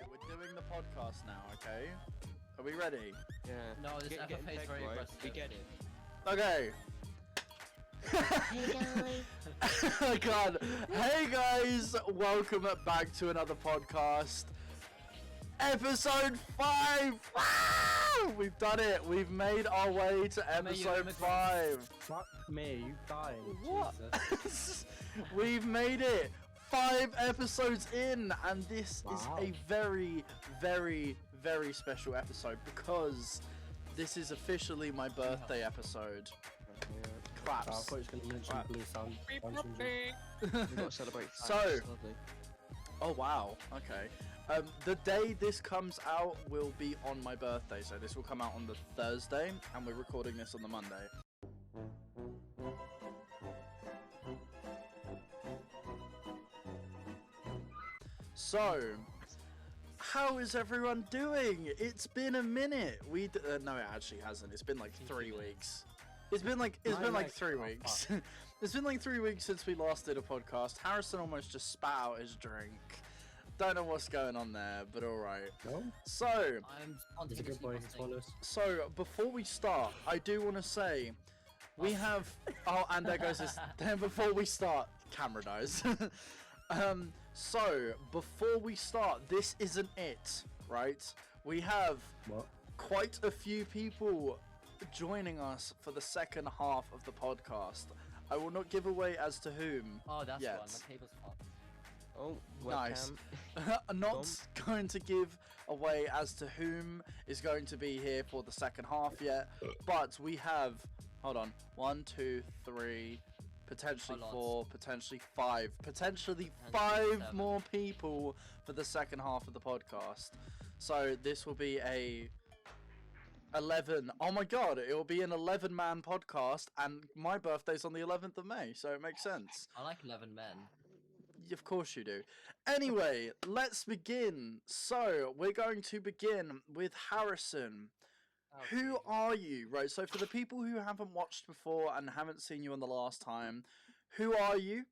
We're doing the podcast now, okay? Are we ready? Yeah. No, this FFA is very aggressive. We get it. Okay. Hey guys. Oh God. Hey guys, welcome back to another podcast. Episode 5! Wow! We've done it. We've made our way to episode 5. Fuck me, you died. What? Jesus. We've made it. 5 episodes in, and this is Wow. a very, very, very special episode because this is officially my birthday episode. I Claps. thought you was going to mention Right. Blue Sound. We've got to celebrate. So- It's lovely. Oh wow, okay. The day this comes out will be on my birthday, so this will come out on the Thursday, and we're recording this on the Monday. So, how is everyone doing? It's been a minute. No, it actually hasn't. It's been like 3 weeks. It's been like 3 weeks. It's been like 3 weeks since we last did a podcast. Harrison almost just spat out his drink. Don't know what's going on there, but all right. No? So, I'm He's a good boy, he's flawless. so before we start, I do want to say we have. Oh, and there goes this. Then before we start, camera dies. So before we start, this isn't it, right? We have What? quite a few people joining us for the second half of the podcast. I will not give away as to whom. Oh, that's yet. one. My cable's fucked. Oh, Nice. webcam. I'm not going to give away as to whom is going to be here for the second half yet, but we have, hold on, 1, 2, 3, potentially A lot. 4, potentially 5, potentially And 5 7. more people for the second half of the podcast. So this will be a 11. Oh my god, it will be an 11-man podcast, and my birthday's on the 11th of May, so it makes sense. I like 11 men. Of course you do. Anyway, let's begin. So, we're going to begin with Harrison. Who are you? Right, so for the people who haven't watched before and haven't seen you on the last time, who are you?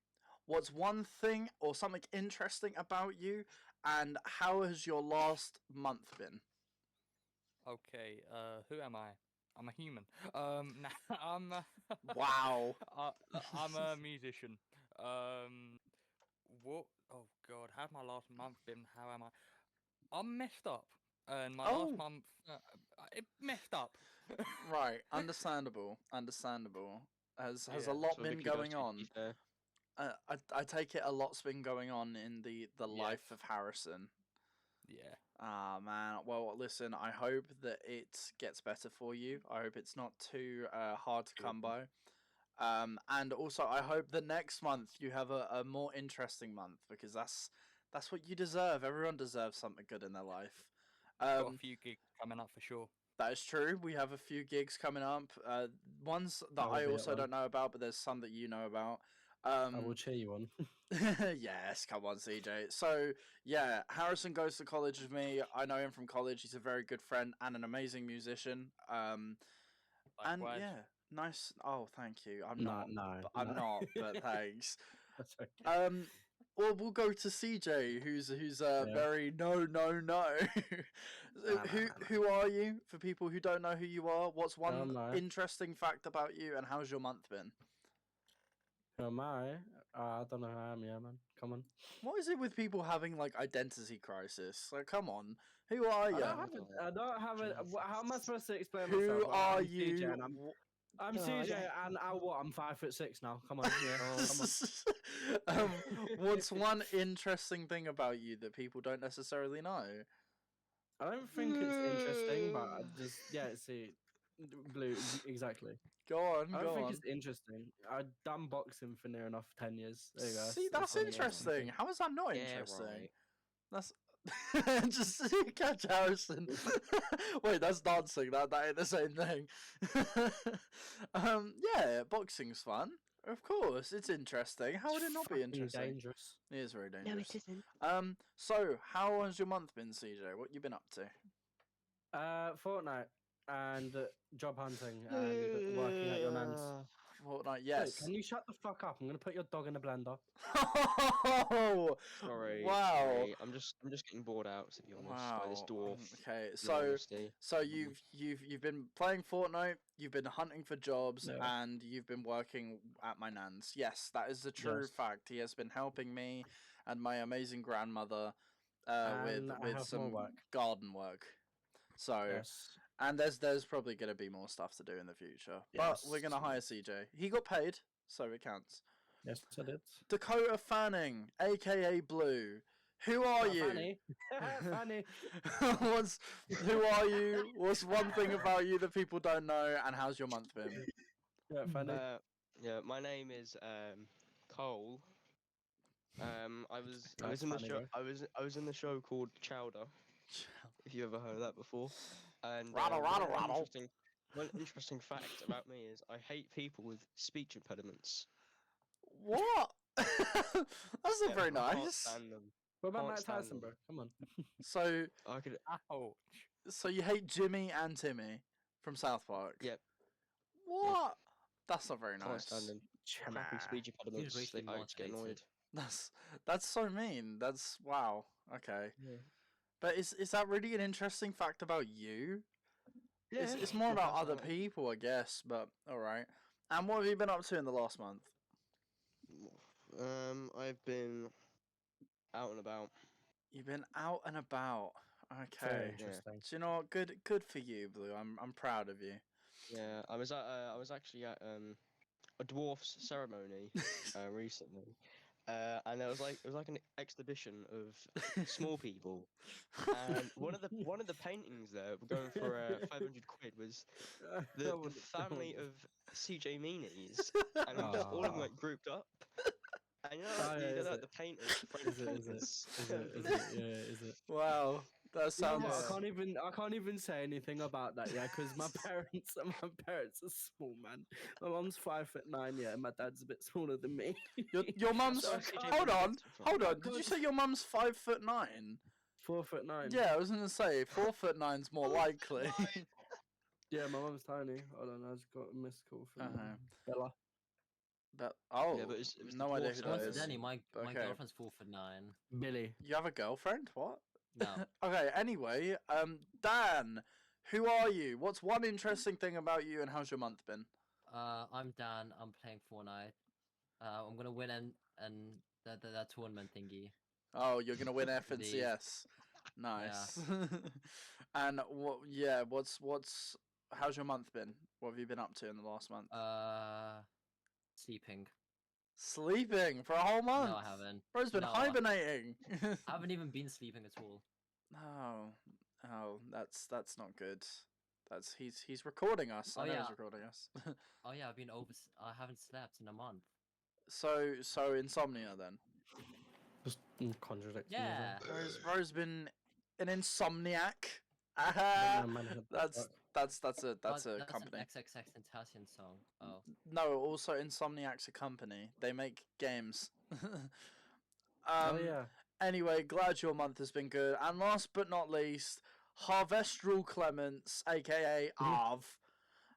What's one thing or something interesting about you? And how has your last month been? Okay, who am I? I'm a human. Nah, Wow. I'm a musician. What? Oh God, how's my last month been? How am I? I'm messed up. And my Oh. last month, it messed up. Right, understandable. Understandable. Has a Yeah, lot so been Vicky going does, to on? be fair. I take it a lot's been going on in the life of Harrison. Yeah. Ah, man. Well, listen, I hope that it gets better for you. I hope it's not too hard to come by. And also, I hope the next month you have a more interesting month, because that's what you deserve. Everyone deserves something good in their life. Got a few gigs coming up for sure. That is true. We have a few gigs coming up. Ones that will I be also at one. don't know about, but there's some that you know about. I will cheer you on. Yes, come on, CJ. So, yeah, Harrison goes to college with me. I know him from college. He's a very good friend and an amazing musician. And Likewise. yeah, nice. Oh, thank you. I'm No, not. no, I'm no. not, but thanks. That's okay. Well, we'll go to CJ, who's very no. Who are you? For people who don't know who you are, what's one No. interesting fact about you, and how's your month been? Who am I? I don't know who I am, yeah, man. Come on. What is it with people having like identity crisis? Like, come on, who are you? I don't have a. How am I supposed to explain Who myself? Well, are I'm you? CJ and I'm CJ, and I'm 5'6" now. Come on, yeah, come on. What's one interesting thing about you that people don't necessarily know? I don't think it's interesting, but I just see, Blue exactly. Go on, I go don't think on. it's interesting. I've done boxing for near enough 10 years. There you go. See, that's funny. interesting. How is that not Yeah, interesting? right. That's just catch Harrison. Wait, that's dancing. That ain't the same thing. Yeah, boxing's fun. Of course, it's interesting. How would it not be Fucking interesting? dangerous. It is very No, dangerous. it isn't. So how has your month been, CJ? What you been up to? Fortnite and job hunting and working at your nan's. Fortnite, Wait, yes. can you shut the fuck up? I'm gonna put your dog in a blender. Oh, Sorry. wow. Sorry. I'm just getting bored out, to be honest, by this Wow. dwarf. Okay, in so honesty. you've been playing Fortnite, you've been hunting for jobs, Yeah. and you've been working at my nan's. Yes, that is the true Yes. fact. He has been helping me and my amazing grandmother And I with have more some work. garden work. So Yes. and there's probably gonna be more stuff to do in the future. But we're gonna Yes. hire CJ. He got paid, so it counts. Yes, I did. Dakota Fanning, aka Blue. Who are you? Fanny. Fanny. Who are you? What's one thing about you that people don't know? And how's your month been? Yeah, Fanny. Yeah, my name is Cole. I was Nice, in the funny, show. bro. I was in the show called Chowder. If you ever heard of that before. And Rattle, rattle, rattle. One interesting fact about me is I hate people with speech impediments. What? That's not very I can't nice. stand them. What about can't Mike stand Tyson, them. bro? Come on. So, I could. Ouch. so you hate Jimmy and Timmy from South Park? Yep. What? That's not very Can't nice. stand them. Crappy speech impediments. racially I just get annoyed. motivated. That's so mean. That's wow. Okay. Yeah. But is that really an interesting fact about you? Yeah. It's more about other Definitely. people, I guess. But all right. And what have you been up to in the last month? I've been out and about. You've been out and about. Very Okay. interesting. Do you know what? Good for you, Blue. I'm proud of you. Yeah, I was actually at a dwarf's ceremony recently, and it was like an exhibition of small people, and one of the paintings there going for 500 quid was the family of CJ Meanies, and all of them like grouped up. And you know, Oh, yeah, you is know, like it? the painters, the French Is it? Is painters. it? Is it? Is it? Yeah, is it? Wow. That You know sounds. what, Yeah. I can't even say anything about that, yeah, because my parents are small, man. My mum's 5'9", yeah, and my dad's a bit smaller than me. Your mum's. That's where CJ Hold Meanies on. gets it from. Hold on. Did you say your mum's 5'9"? 4'9". Yeah, I was gonna say 4'9's more likely. Yeah, my mum's tiny. Hold on, I just got a missed call from Uh-huh. Bella. But oh, Yeah, but it was the no idea dwarf who that is. Coincidentally, my Okay. girlfriend's 4'9". Billy. You have a girlfriend? What? No. Okay. Anyway, Dan, who are you? What's one interesting thing about you, and how's your month been? I'm Dan. I'm playing Fortnite. I'm gonna win and that tournament thingy. Oh, you're gonna win F and The- CS. Nice. And what? Yeah. What's? How's your month been? What have you been up to in the last month? Sleeping. Sleeping for a whole month. No, I haven't. Bro's been No. hibernating. I haven't even been sleeping at all. Oh, oh, that's not good. That's he's recording us. Oh, I know yeah. he's recording us. Oh yeah, I haven't slept in a month. so insomnia then. Just contradicting Yeah. Rose been an insomniac. That's That's a That's company. an XXX Tentacion song. Oh. No, also Insomniac's a company. They make games. oh yeah. Anyway, glad your month has been good. And last but not least, Harvestral Clements, aka Arv.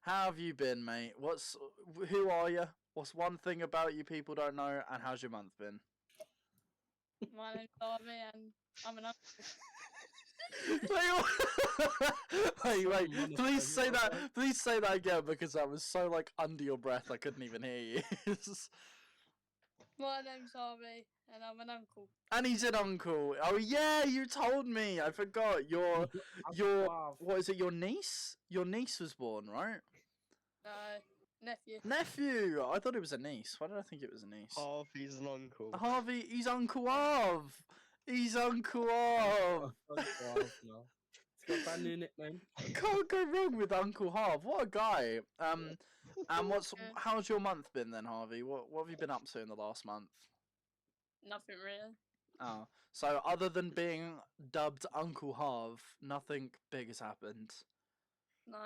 How have you been, mate? Who are you? What's one thing about you people don't know? And how's your month been? My name's Harvey and I'm an uncle. Wait. Please say that. Please say that again because that was so like under your breath. I couldn't even hear you. My name's Harvey and I'm an uncle. And he's an uncle. Oh yeah, you told me. I forgot. Your Wow. what is it? Your niece? Your niece was born, right? Nephew. Nephew. I thought it was a niece. Why did I think it was a niece? Harvey's an uncle. Harvey. He's Uncle Arv. He's Uncle Arv. No. It's got a brand new nickname. Can't go wrong with Uncle Harv. What a guy. And how's your month been then, Harvey? What have you been up to in the last month? Nothing really. Oh, so other than being dubbed Uncle Harv, nothing big has happened. No.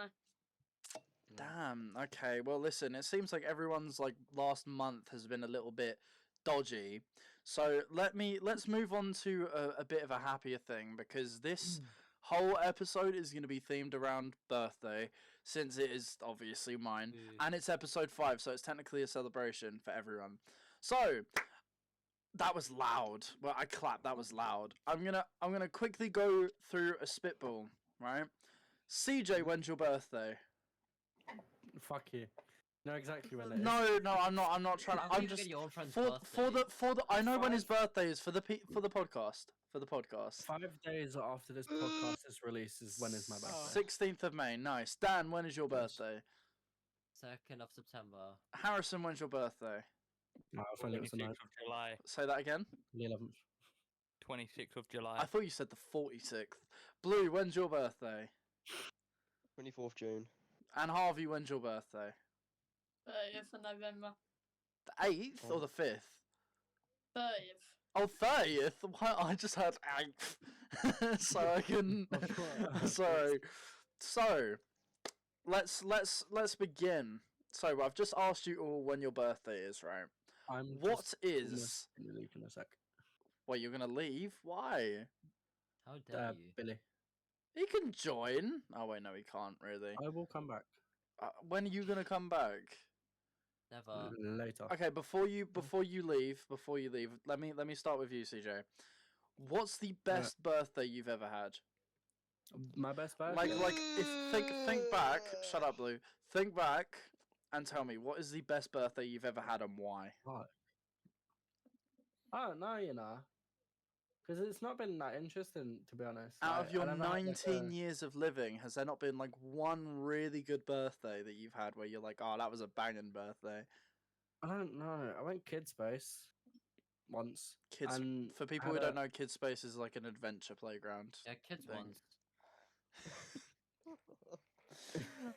Damn. Okay. Well, listen. It seems like everyone's like last month has been a little bit dodgy. So let's move on to a bit of a happier thing because this whole episode is going to be themed around birthday, since it is obviously mine, Ooh. and it's episode 5, so it's technically a celebration for everyone. So that was loud. Well, I clapped. That was loud. I'm gonna quickly go through a spitball. Right, CJ, when's your birthday? Fuck you. Know exactly when it is. No, I'm not trying. How do I'm you just forget your own friend's for the. I know when his 5 birthday is for the podcast. For the podcast. 5 days after this podcast is released is when is my birthday. 16th of May. Nice. Dan, when is your Yes. birthday? 2nd of September. Harrison, when's your birthday? No, I thought it was the 26th of July. Say that again. 11th. 26th of July. I thought you said the 46th. Blue, when's your birthday? 24th June. And Harvey, when's your birthday? 30th of November. The 8th or the 5th? 30th. Oh, 30th? Why? I just heard 8th. So I can. Sorry. So, let's begin. So I've just asked you all when your birthday is, right? What just is? gonna leave in a sec. Wait, you're gonna leave? Why? How dare you? Billy. He can join. Oh wait, no, he can't really. I will come back When are you gonna come back? Never. later. Okay, before you leave, let me start with you, CJ. What's the best birthday you've ever had? My best birthday. Like if think back. Shut up, Blue. Think back and tell me what is the best birthday you've ever had and why? What? I don't know, you know. Because it's not been that interesting, to be honest. Out Like, of your I don't know, like, 19 years of living, has there not been like one really good birthday that you've had where you're like, oh, that was a banging birthday? I don't know. I went Kid Space once. Kids, and for people had who a- don't know, Kids Space is like an adventure playground. Yeah, kids thing. ones.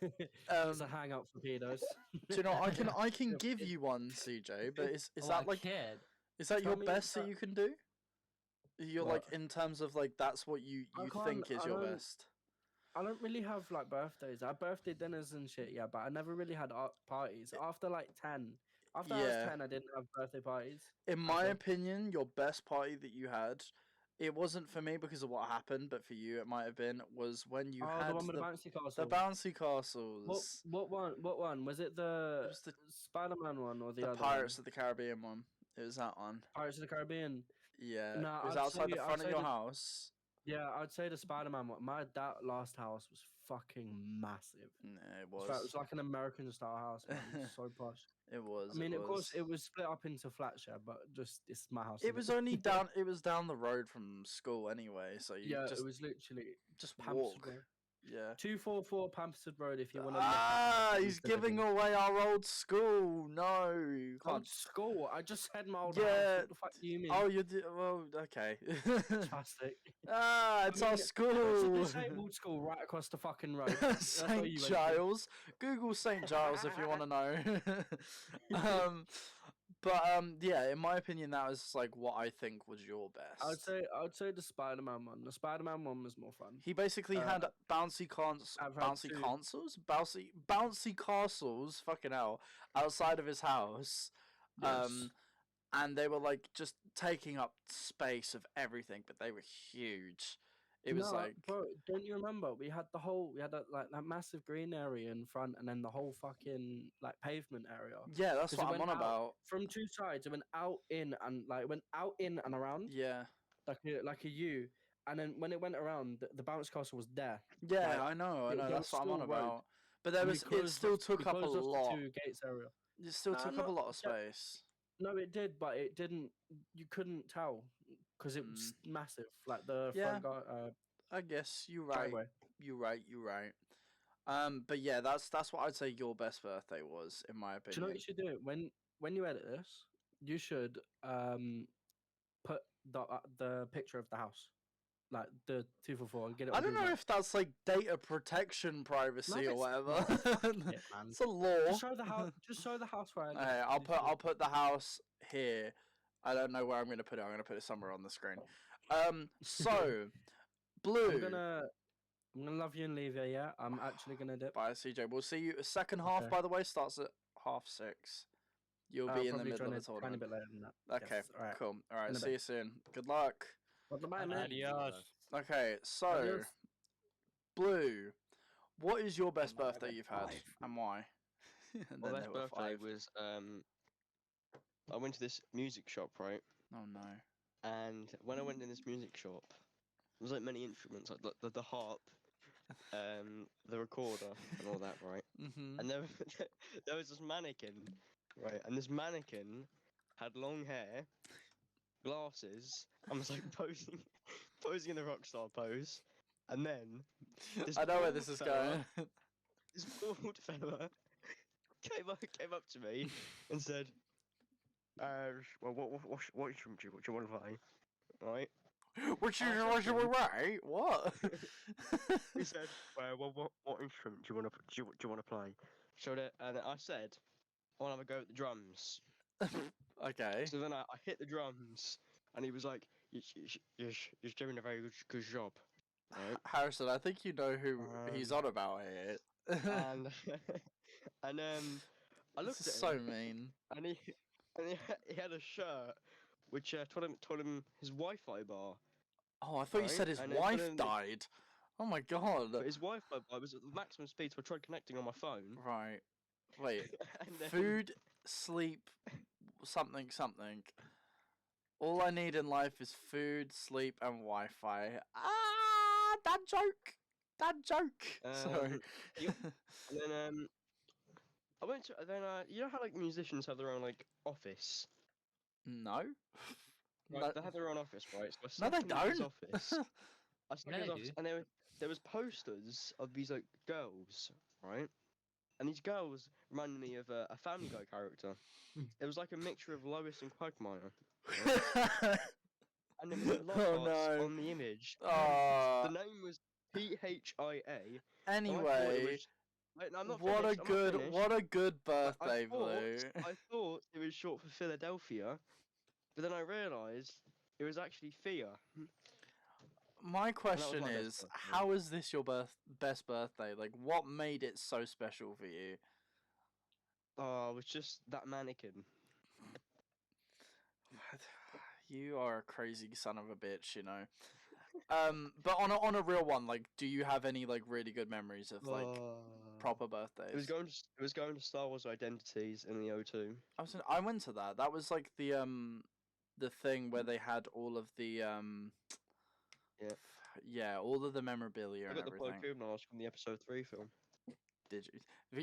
It's a hangout for pedos. Do you know? I can give you one, CJ, but is Oh, that a like kid? is that Tell your me best that that- you can do? You're like What? in terms of like that's what you I think can't- is I your don't- best. I don't really have like birthdays. I have birthday dinners and shit, yeah, but I never really had parties. After like 10. After I was Yeah. 10, I didn't have birthday parties. In my Okay. opinion, your best party that you had, it wasn't for me because of what happened, but for you it might have been, was when you Oh, had the one with the bouncy castle. the bouncy castles. What one? What one? Was it the, was the- Spider-Man one or the, The other Pirates one? of the Caribbean one. It was that one. Pirates of the Caribbean. Yeah. Nah, it was I'd outside say- the I'd front of say your the- house. Yeah, I'd say the Spider-Man one. That last house was fucking massive. Yeah, it It was was. like an American style house, man. It was so posh. It was. I mean, it of course, was. it was split up into flats, yeah, but just it's my house. It innit? was only down. It was down the road from school anyway, so you Yeah, just it was literally just Pampered walk. Road. Yeah. 244 Pampersford Road. If you want to. Ah, he's giving away our old school. No, you Old can't. school. I just said my old Yeah, house. What the fuck do you mean? Oh, you do. Well, okay. Fantastic. Ah, it's our It's a school. disabled school right across the fucking road. That's what St. you went to. Giles. Google St. Giles if you want to know. Yeah, in my opinion, that was like what I think was your best. I would say the Spider-Man one. The Spider-Man one was more fun. He basically had bouncy I've had bouncy two. consoles, bouncy castles. Fucking hell, outside of his house. Yes. And they were like just taking up space of everything, but they were huge. It was No, like bro, don't you remember? We had that massive green area in front, and then the whole fucking like pavement area. yeah, that's 'cause what it I'm on went out about. From two sides, it went out in and went out in and around Yeah, like a U. And then when it went around, the bounce castle was there. yeah, Like, I know. there That's what I'm on still road. about. But there And we was it closed still off- took we up a closed off the lot. two gates area. It still Nah, took up a not- lot of yeah. space. No, it did, but it didn't. You couldn't tell because it was massive. Like the Yeah. front guard, I guess you're right. driveway. You're right. You're right. But yeah, that's what I'd say your best birthday was, in my Do you know what opinion. you should do when you edit this? You should put the picture of the house, like the 244, and get it. I on don't know Google if that's like data protection privacy or it's whatever. Maps. Yeah, man. It's a law. Just show the house. Just show the house where I live. Alright, I'll Literally. put the house here. I don't know where I'm gonna put it. I'm gonna put it somewhere on the screen. So Blue. I'm gonna love you and leave you. Yeah, I'm actually gonna dip. Bye, CJ. We'll see you. Second half, Okay. by the way, starts at 6:30. You'll be in the Probably middle of join the a tiny tournament. bit later than that. Okay, Yes, all right. cool. All right, In a see bit. you soon. Good luck. Bye, I man. don't know. Adios. Okay, so Adios. Blue, what is your best then I birthday went you've had 5. and why? And My then best there were birthday 5. was I went to this music shop, right? Oh no. And when I went in this music shop, there was like many instruments, like the harp, the recorder, and all that, right? Mhm. And there, there was this mannequin, right? And this mannequin had long hair, glasses, and was like posing in the rock star pose. And then this I know where bald this is fella- going. this bald fella came up to me and said, well, what instrument do you want to play? Right? What you I said what to you him- right? What? He said, well, what instrument do you want to play? So that, and I said, I want to have a go at the drums. Okay. So then I hit the drums, and he was like, you're doing a very good job. Right? Harrison, I think you know who he's on about here. And and I This looked is at so him, mean. and he had a shirt which told him his Wi-Fi bar. Oh, I thought you Right, said his and then wife put in- died. Oh my god. But his Wi-Fi bar was at the maximum speed, so I tried connecting on my phone. Right. Wait. And then, Food, sleep, something, something. All I need in life is food, sleep, and Wi-Fi. Ah, that joke. That joke. Sorry. and then I went to you know how like musicians have their own like office. No. Right, No. they have their own office, right? So I No, they snuck into his don't. office. I snuck Yeah, in his they office, do. and there was posters of these like girls, right? And these girls reminded me of a Family Guy character. It was like a mixture of Lois and Quagmire, and there was like love Oh, hearts no. on the image. Ah. The name was Phia. Anyway, Wait, no, I'm not what a finished. I'm not good finished. what a good I birthday, thought Blue. I thought it was short for Philadelphia, but then I realised it was actually Phia. My question my best is, birthday. how is this your best birthday? Like, what made it so special for you? Oh, it was just that mannequin. You are a crazy son of a bitch, you know. But on a real one, like, do you have any like really good memories of like proper birthdays? It was going to Star Wars Identities in the O2. I went to that. That was like the thing where they had all of the Yeah. yeah, all of the memorabilia I and got the everything. Plo Koon mask from the Episode 3 film. Did you?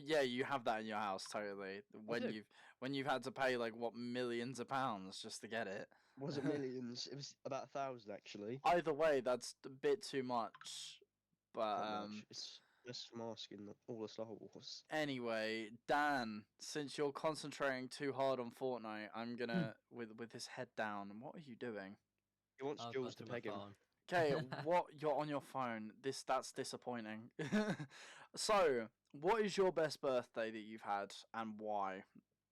Yeah, you have that in your house totally. do. When you've had to pay like what millions of pounds just to get it. It wasn't millions. It was about 1,000 actually. Either way, that's a bit too much. But Not much. It's just mask in all the Star Wars. anyway, Dan, since you're concentrating too hard on Fortnite, I'm gonna with his head down. What are you doing? He wants I've Jules got to my peg him. phone. Okay, what you're on your phone? That's disappointing. So, what is your best birthday that you've had and why?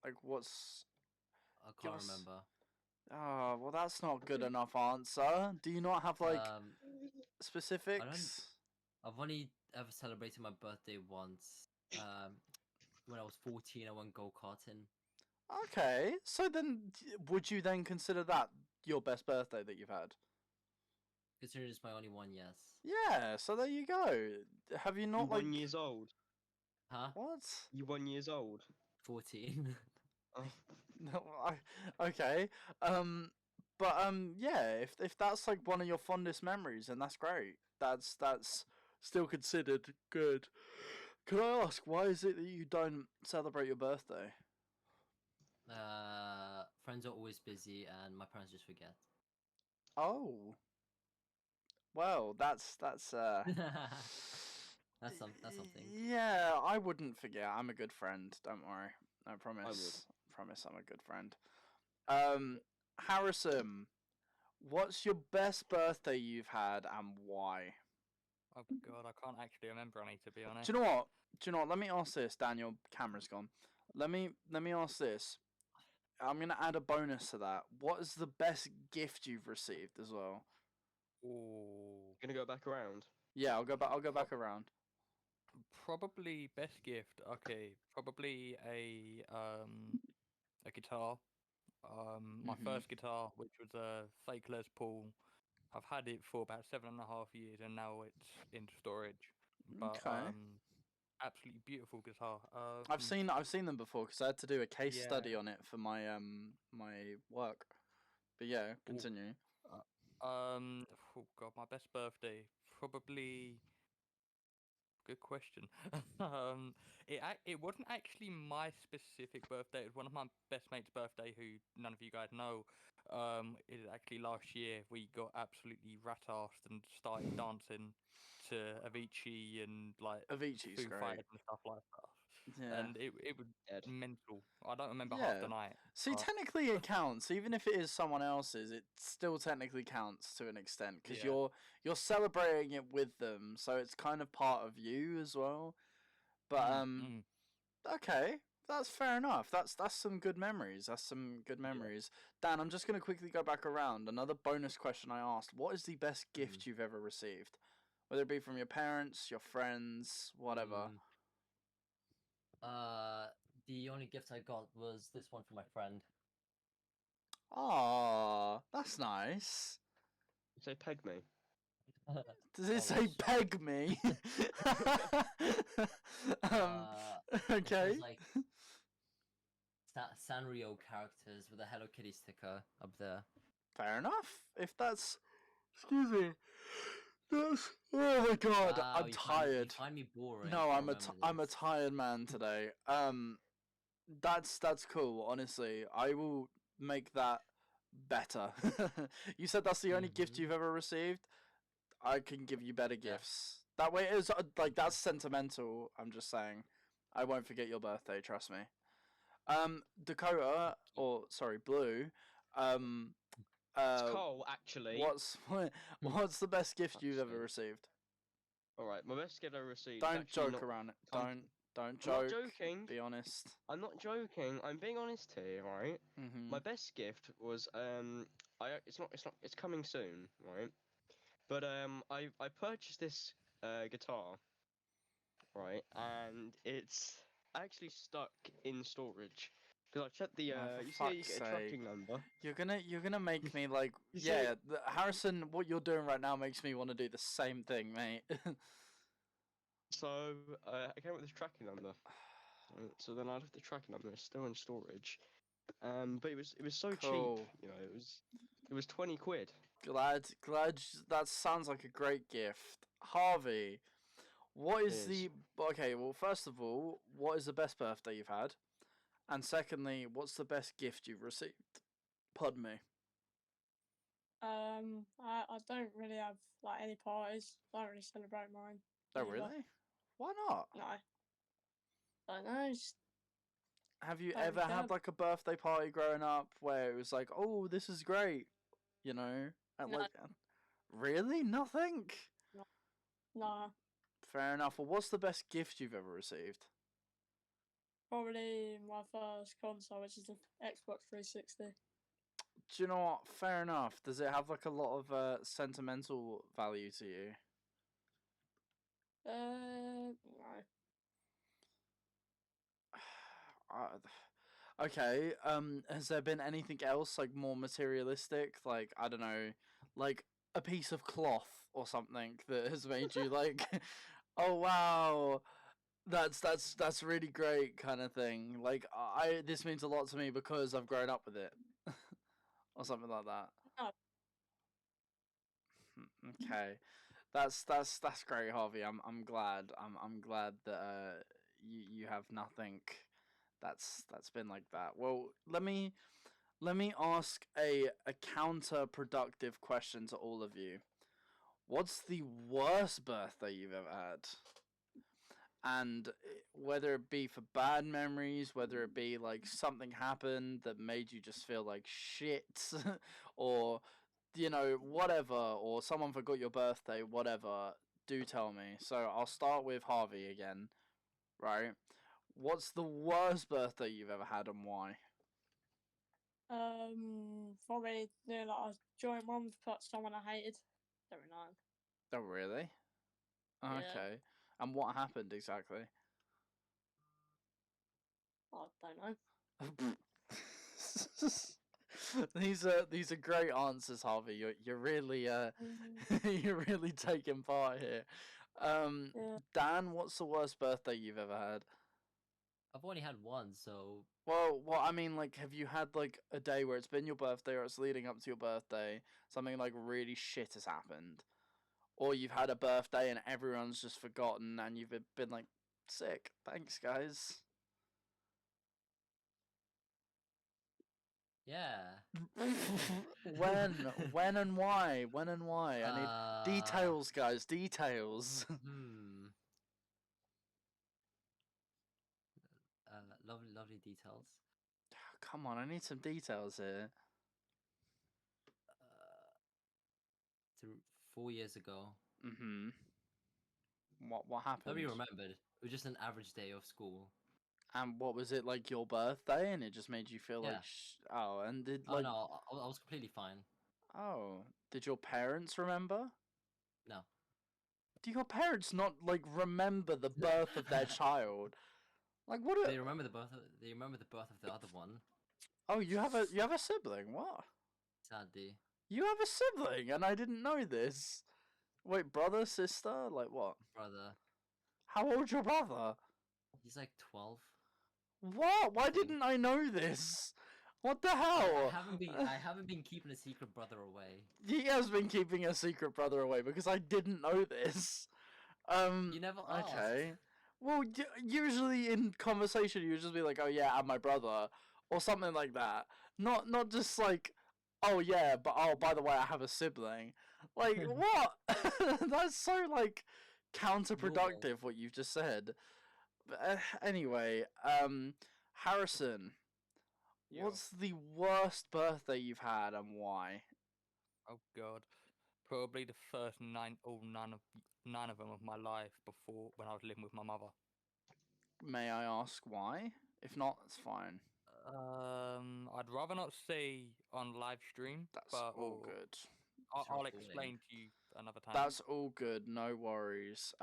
Like, what's? I Give can't us- remember. Oh, well, that's not good enough answer. Do you not have like Um, specifics? I've only ever celebrated my birthday once. When I was 14, I went go karting. Okay, so then would you then consider that your best birthday that you've had? Considering it's my only one, yes. Yeah, so there you go. Have you You not like 1 years old. Huh? what? You 1 years old. 14. Oh. No, okay. But yeah, if that's like one of your fondest memories, then that's great. That's still considered good. Can I ask why is it that you don't celebrate your birthday? Friends are always busy, and my parents just forget. Oh. Well, that's That's something. Yeah, I wouldn't forget. I'm a good friend. Don't worry. I promise. Promise I'm a good friend. Harrison, what's your best birthday you've had and why? Oh god, I can't actually remember any, to be honest. Do you know what? Let me ask this. Daniel, camera's gone. Let me ask this. I'm gonna add a bonus to that. What is the best gift you've received as well? Ooh. Gonna go back around. Yeah, I'll go back. I'll go back around. Probably best gift. Okay, probably a guitar. My Mhm. first guitar, which was a fake Les Paul. I've had it for about 7.5 years, and now it's in storage. but Okay. absolutely beautiful guitar. I've seen them before because I had to do a case study Yeah. on it for my my work. But yeah, Ooh. continue. Oh god, my best birthday probably. Good question. It wasn't actually my specific birthday. It was one of my best mates' birthday, who none of you guys know. It was actually last year. We got absolutely rat-arsed and started dancing to Avicii and like Avicii's Foo great. Fighters and stuff like that. Yeah. And it was Dead. mental. I don't remember half the Yeah. night. See, but technically it counts, even if it is someone else's. It still technically counts to an extent because Yeah. you're celebrating it with them, so it's kind of part of you as well. But mm. okay, that's fair enough. That's some good memories. That's some good memories. Dan, I'm just gonna quickly go back around. Another bonus question I asked: what is the best gift you've ever received? Whether it be from your parents, your friends, whatever. The only gift I got was this one from my friend. Ah, that's nice. Say peg me. Does it Oh, say sh- peg me? It Okay. was like Sanrio characters with a Hello Kitty sticker up there. Fair enough. If that's, excuse me, that's, oh my god, Wow, I'm you tired. find me boring. No, I I'm remember I'm a this. tired man today. That's cool. Honestly, I will make that better. You said that's the only gift you've ever received. I can give you better Yeah. gifts. That way, it's like that's sentimental. I'm just saying, I won't forget your birthday. Trust me. Dakota, or sorry, Blue. Um, It's uh, Cole, actually. what's the best gift you've ever Actually. received? Alright, my best gift I received is Don't actually joke not around it. come- Don't I'm not joke. joking. Be honest. I'm not joking. I'm being honest here, right? Mhm. My best gift was it's coming soon, right? But I purchased this guitar, right? And it's actually stuck in storage because I checked the Oh, for you see how you fuck's get a sake. tracking number. You're gonna make me like You see- yeah, Harrison. What you're doing right now makes me want to do the same thing, mate. So I came up with this tracking number. So then I left the tracking number. It's still in storage. But it was so cheap. Cool. You know, it was 20 quid. Glad that sounds like a great gift. Harvey, what is It is. the okay? Well, first of all, what is the best birthday you've had? And secondly, what's the best gift you've received? Pardon me. I don't really have like any parties. I don't really celebrate mine. Oh, either. really? Why not? No. I don't know. Just Have you Don't ever really care. had like a birthday party growing up where it was like, oh, this is great, you know? And No. like, really? Nothing? nah. Fair enough. Well, what's the best gift you've ever received? Probably my first console, which is the Xbox 360. Do you know what? Fair enough. Does it have like a lot of sentimental value to you? No. Okay. Has there been anything else like more materialistic? Like I don't know, like a piece of cloth or something that has made you like, oh wow, that's really great kind of thing. Like this means a lot to me because I've grown up with it, or something like that. No. Okay, that's great, Harvey. I'm glad. I'm glad that you have nothing that's been like that. Well, let me ask a counterproductive question to all of you. What's the worst birthday you've ever had? And whether it be for bad memories, whether it be like something happened that made you just feel like shit, or you know whatever, or someone forgot your birthday, whatever. Do tell me. So I'll start with Harvey again. Right? What's the worst birthday you've ever had and why? Probably like a joint one with someone I hated. Don't really know. Oh, really? Yeah. Okay. And what happened exactly? I don't know. These are great answers, Harvey. You're really Mm, you're really taking part here. Yeah. Dan, what's the worst birthday you've ever had? I've only had one, so Well, I mean, like, have you had like a day where it's been your birthday or it's leading up to your birthday, something like really shit has happened, or you've had a birthday and everyone's just forgotten and you've been like, sick, thanks guys. yeah. When and why? When and why? I need details, guys. Details. Hmm. Lovely details. Come on, I need some details here. Uh, 4 years ago. Mhm. What Nobody happened? remembered. It was just an average day of school. And what was it like your birthday? And it just made you feel like Yeah. oh, and did Oh like no, I was completely fine. oh, did your parents remember? No. Do your parents not like remember the birth of their child? Like what? They remember the birth. They remember the birth of the other one. Oh, you have a sibling. What? Sadly, You have a sibling, and I didn't know this. Wait, brother, sister, like what? brother. How old's your brother? He's like 12. What? Why think. didn't I know this? What the I hell? haven't been keeping a secret brother away. He has been keeping a secret brother away because I didn't know this. You never asked. Okay. Well, usually in conversation you would just be like, "Oh yeah, I'm my brother," or something like that. Not just like, "Oh yeah, but oh by the way, I have a sibling." Like what? That's so like counterproductive what you've just said. But, anyway, Harrison, Yo. what's the worst birthday you've had and why? Oh god. Probably the first nine of them of my life before when I was living with my mother. May I ask why? If not, it's fine. I'd rather not say on live stream, That's but all good. I'll recording. explain to you another time. That's all good. No worries.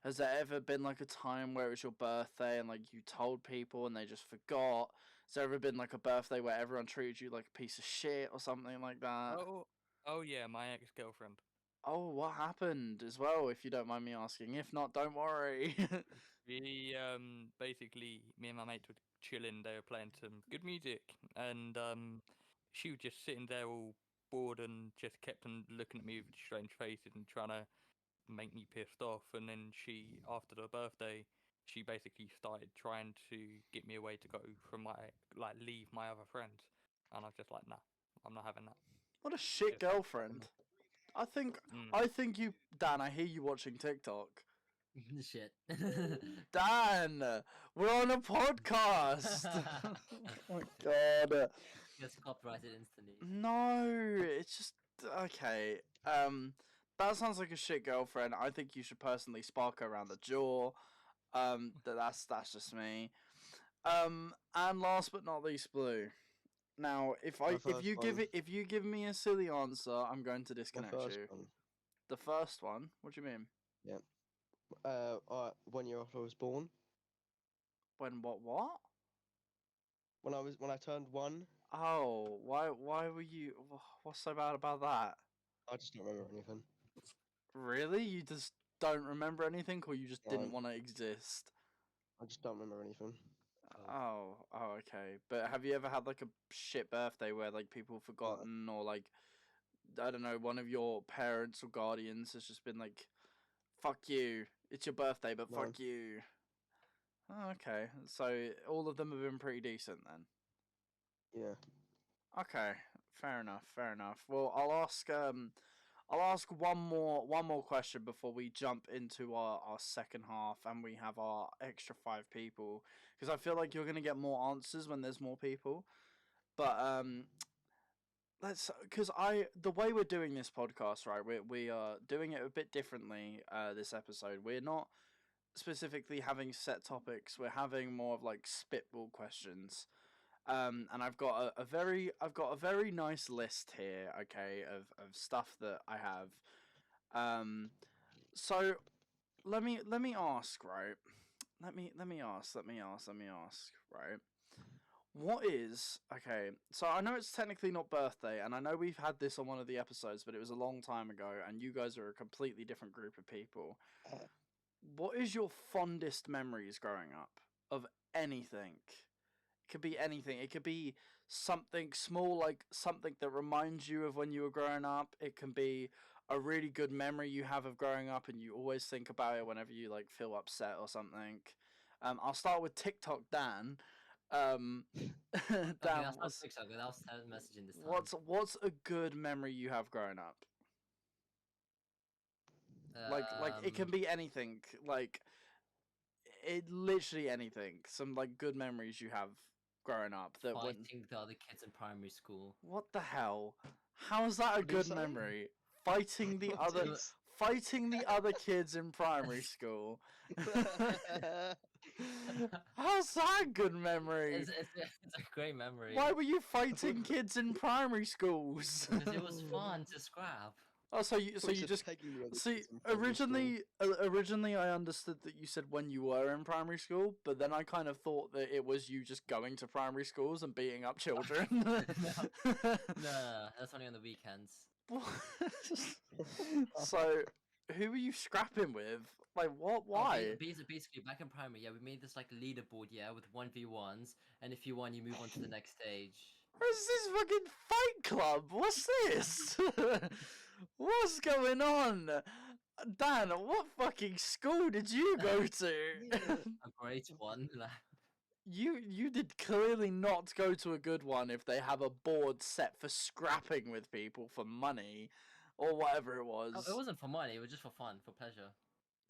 Has there ever been like a time where it was your birthday and like you told people and they just forgot? Has there ever been like a birthday where everyone treated you like a piece of shit or something like that? Oh yeah, my ex-girlfriend. Oh, what happened as well, if you don't mind me asking? If not, don't worry. We basically me and my mates were chilling. They were playing some good music, and she was just sitting there all bored and just kept on looking at me with strange faces and trying to make me pissed off. And then she, after the birthday, she basically started trying to get me away to go from my leave my other friends, and I was just like, nah, I'm not having that. What a shit Just like, girlfriend. I think Mm. I think you, Dan, I hear you watching TikTok. Shit. Dan, we're on a podcast. Oh my god. Gets copyrighted instantly. No, it's just okay. That sounds like a shit girlfriend. I think you should personally spark her around the jaw. That's just me. And last but not least, Blue. Now, if you give me a silly answer, I'm going to disconnect you. One. The first one. What do you mean? Yeah. 1 year after I was born. When what? What? When I turned 1, Oh, why were you? What's so bad about that? I just don't remember anything. Really? You just don't remember anything, or you just didn't No. want to exist? I just don't remember anything. Oh, okay. But have you ever had like a shit birthday where like people have forgotten, or like I don't know, one of your parents or guardians has just been like, "Fuck you, it's your birthday, but No. fuck you." Oh, okay, so all of them have been pretty decent then. Yeah. Okay, fair enough. Fair enough. Well, I'll ask one more question before we jump into our second half and we have our extra 5 people, because I feel like you're gonna get more answers when there's more people. But because the way we're doing this podcast, right? We are doing it a bit differently. This episode, we're not specifically having set topics. We're having more of like spitball questions. And I've got a very nice list here, okay, of stuff that I have. So let me ask, right? Let me ask, right? What is okay? So I know it's technically not birthday, and I know we've had this on one of the episodes, but it was a long time ago, and you guys are a completely different group of people. What is your fondest memories growing up of anything? It could be anything. It could be something small, like something that reminds you of when you were growing up. It can be a really good memory you have of growing up, and you always think about it whenever you like feel upset or something. I'll start with TikTok Dan. Okay, Dan, that's not TikTok. That was messaging this time. what's a good memory you have growing up? Like it can be anything. Like it literally anything. Some like good memories you have growing up that when fighting the other kids in primary school. what the hell? How is that a What did you good say? memory? Fighting the What other is- fighting the other kids in primary school. How's that a good memory? It's a great memory. Why were you fighting kids in primary schools? Because it was fun to scrap. Oh, so you just pegging the other see kids in primary school. originally I understood that you said when you were in primary school, but then I kind of thought that it was you just going to primary schools and beating up children. No, that's only on the weekends. So, who were you scrapping with? Like, what? Why? Basically, back in primary, yeah, we made this like leaderboard, yeah, with 1v1s, and if you won, you move on to the next stage. Where's this fucking fight club? What's this? What's going on? Dan, what fucking school did you go to? A great one. You did clearly not go to a good one if they have a board set for scrapping with people for money or whatever it was. It wasn't for money, it was just for fun, for pleasure.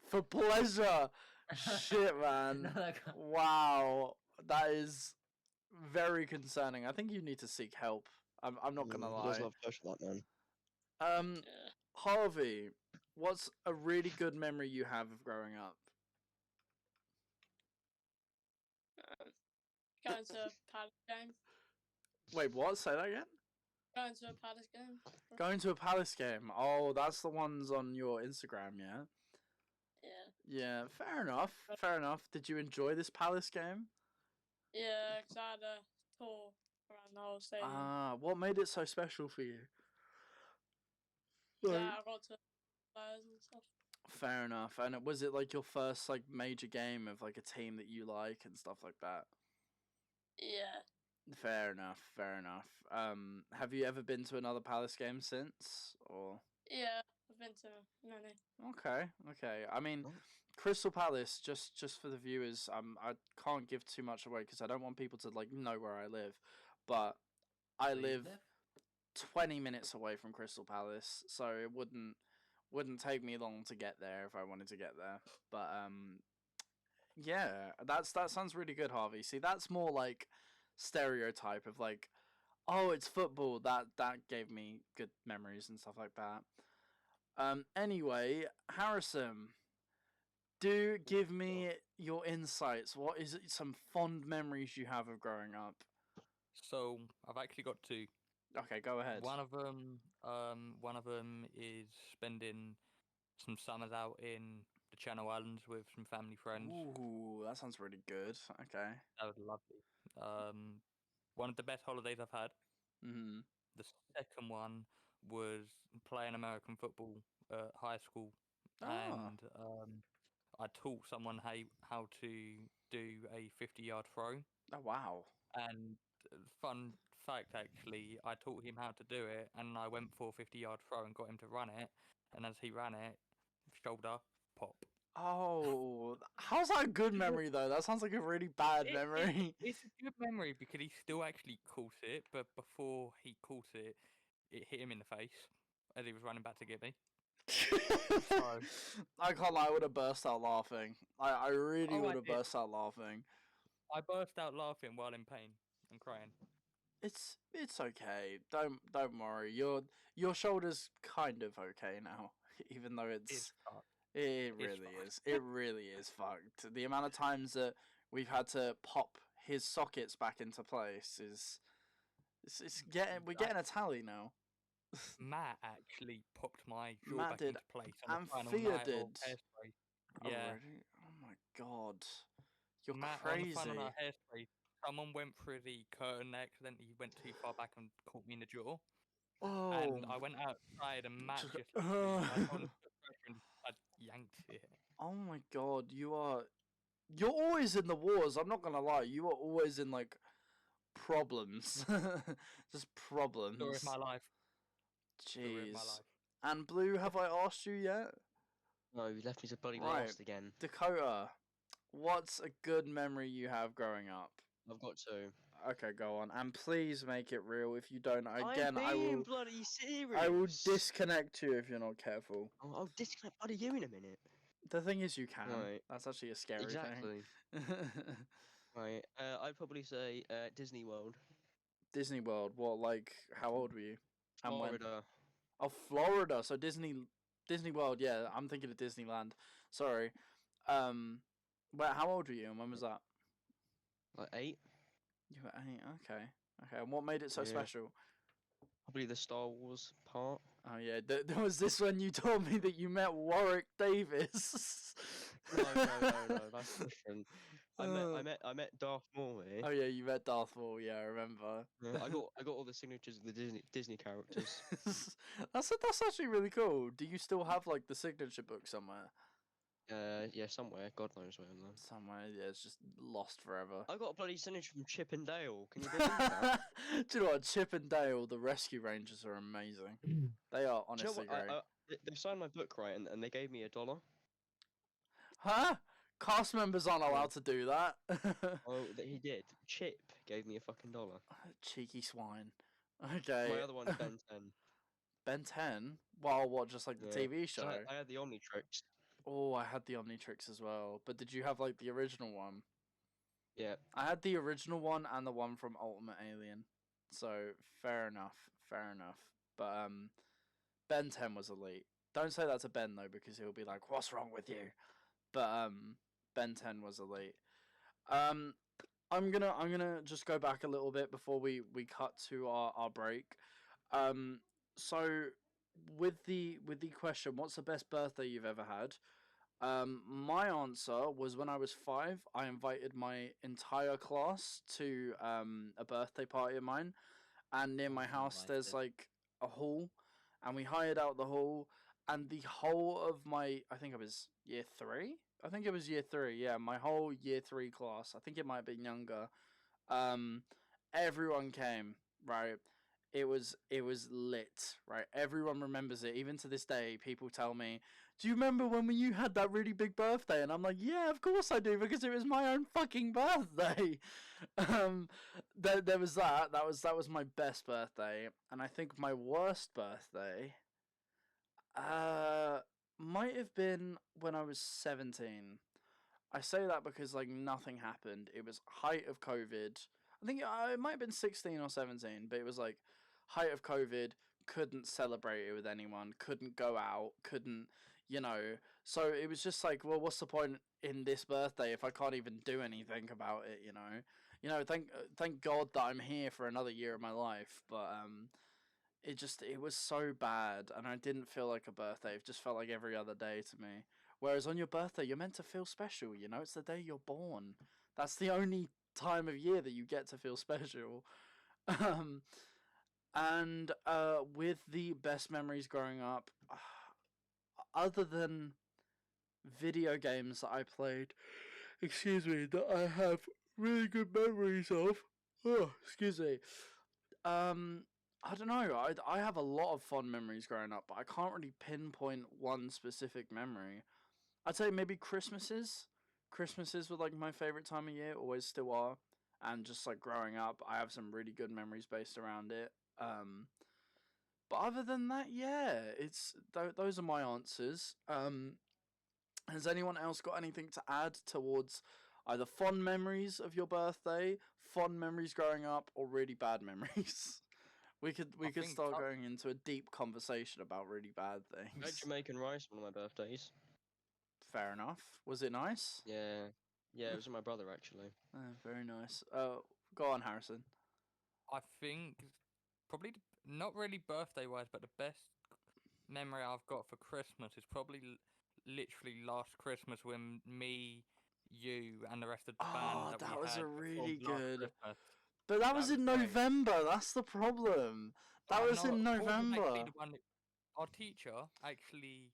For pleasure. Shit, man. Wow. That is very concerning. I think you need to seek help. I'm not gonna He lie. doesn't have time for that, man. Um, Yeah. Harvey, what's a really good memory you have of growing up? Going to a Palace game. Wait, what? Say that again? Going to a Palace game. Going to a Palace game. Oh, that's the ones on your Instagram, yeah? Yeah. Yeah, fair enough. Fair enough. Did you enjoy this Palace game? Yeah, because I had a tour around the whole stadium. Ah, what made it so special for you? Yeah, Like, I got to players and stuff. fair enough. And was it like your first like major game of like a team that you like and stuff like that? Yeah. Fair enough. Fair enough. Have you ever been to another Palace game since, or? Yeah, I've been to many. Okay, okay. I mean, Oh. Crystal Palace. Just for the viewers, I can't give too much away because I don't want people to like know where I live, but I Where you live 20 minutes away from Crystal Palace, so it wouldn't take me long to get there if I wanted to get there. But yeah, that sounds really good, Harvey. See, that's more like stereotype of like, oh, it's football. That gave me good memories and stuff like that. Anyway, Harrison, do give me your insights. What is some fond memories you have of growing up? So I've actually got two. Okay, go ahead. One of them is spending some summers out in the Channel Islands with some family friends. Ooh, that sounds really good. Okay. That was lovely. One of the best holidays I've had. Mhm. The second one was playing American football at high school, Ah. and I taught someone how to do a 50-yard throw. Oh wow. And fun fact, actually, I taught him how to do it, and I went for a 50-yard throw and got him to run it. And as he ran it, shoulder pop. Oh, how's that a good memory though? That sounds like a really bad memory. It's a good memory because he still actually caught it, but before he caught it, it hit him in the face as he was running back to get me. I can't lie, I would have burst out laughing. I really Oh, I would have did. burst out laughing. I burst out laughing while in pain and crying. It's okay. Don't worry. Your shoulder's kind of okay now, even though It's fucked. it It's really fucked. is. It really is fucked. The amount of times that we've had to pop his sockets back into place is we're getting a tally now. Matt actually popped my jaw Matt back did, into place on and the final Phia night of did. Hairspray. Oh, Yeah, really? Oh my god. You're Matt on the crazy. final night of Hairspray someone went through the curtain there, accidentally went too far back and caught me in the jaw. Oh, And I went outside and Matt Just- just literally, I told him to put pressure and I yanked it. oh my god, you're always in the wars. I'm not gonna lie, you are always in like problems, just problems. Story of my life. Story of my Jeez. life. And Blue, have I asked you yet? No, you left me to bloody Right. last again. Dakota, what's a good memory you have growing up? I've got two. Okay, go on, and please make it real. If you don't, again, I'm I being will. bloody serious. I will disconnect you if you're not careful. I'll disconnect bloody you in a minute. The thing is, you can. Right. That's actually a scary Exactly. thing. Right. I'd probably say Disney World, Disney World. What? Like, how old were you? And when? Florida. Oh, Florida. So Disney World. Yeah, I'm thinking of Disneyland. Sorry. But how old were you, and when was that? Like 8. You were 8. Okay. Okay. And what made it so Yeah. special? Probably the Star Wars part. Oh yeah, there was this when you told me that you met Warwick Davis. No, that's different. I met Darth Maul here. Oh yeah, you met Darth Maul. Yeah, I remember. Yeah, I got all the signatures of the Disney characters. That's actually really cool. Do you still have like the signature book somewhere? Yeah, somewhere. God knows where. Though. Somewhere, yeah, it's just lost forever. I got a bloody signature from Chip and Dale. Can you believe that? Do you know what? Chip and Dale, the Rescue Rangers, are amazing. They are Do you know honestly what? great. They signed my book right, and they gave me $1. Huh? Cast members aren't allowed to do that. Oh, he did. Chip gave me a fucking $1. Cheeky swine. Okay. My other one's Ben 10. Ben 10? Well, what, just like the Yeah. TV 'Cause show? I had the Omnitrix. Oh, I had the Omnitrix as well. But did you have like the original one? Yeah. I had the original one and the one from Ultimate Alien. So fair enough. Fair enough. But Ben 10 was elite. Don't say that to Ben though, because he'll be like, "What's wrong with you?" But Ben 10 was elite. I'm gonna just go back a little bit before we cut to our break. So with the question, what's the best birthday you've ever had? My answer was when I was 5. I invited my entire class to a birthday party of mine, and near my Awesome, house like there's it. like a hall, and we hired out the hall, and the whole of my, I think it was year 3. I think it was year 3. Yeah, my whole year 3 class. I think it might have been younger. Everyone came, right? It was lit, right? Everyone remembers it. Even to this day, people tell me, "Do you remember when you had that really big birthday?" And I'm like, "Yeah, of course I do, because it was my own fucking birthday." There was that. That was my best birthday, and I think my worst birthday, might have been when I was 17. I say that because like nothing happened. It was height of COVID. I think it might have been 16 or 17, but it was like height of COVID. Couldn't celebrate it with anyone. Couldn't go out. Couldn't, you know. So it was just like, well, what's the point in this birthday if I can't even do anything about it? You know. Thank God that I'm here for another year of my life. But it was so bad, and I didn't feel like a birthday. It just felt like every other day to me. Whereas on your birthday, you're meant to feel special, you know? It's the day you're born. That's the only time of year that you get to feel special. And with the best memories growing up, other than video games that I played, that I have really good memories of. Oh, excuse me. I don't know. I have a lot of fond memories growing up, but I can't really pinpoint one specific memory. I'd say maybe Christmases. Christmases were like my favorite time of year, always still are. And just like growing up, I have some really good memories based around it. But other than that, yeah, it's those are my answers. Has anyone else got anything to add towards either fond memories of your birthday, fond memories growing up, or really bad memories? We could think start going into a deep conversation about really bad I had things. Jamaican rice one of my birthdays. Fair enough. Was it nice? Yeah. Yeah, it was with my brother actually. Very nice. Go on, Harrison. I think probably not really birthday wise, but the best memory I've got for Christmas is probably literally last Christmas when me, you and the rest of the band Oh, that that we was a had before really last good. Christmas. But that was was in great. November. That's the problem. That was No, in Paul was November. actually the one our teacher actually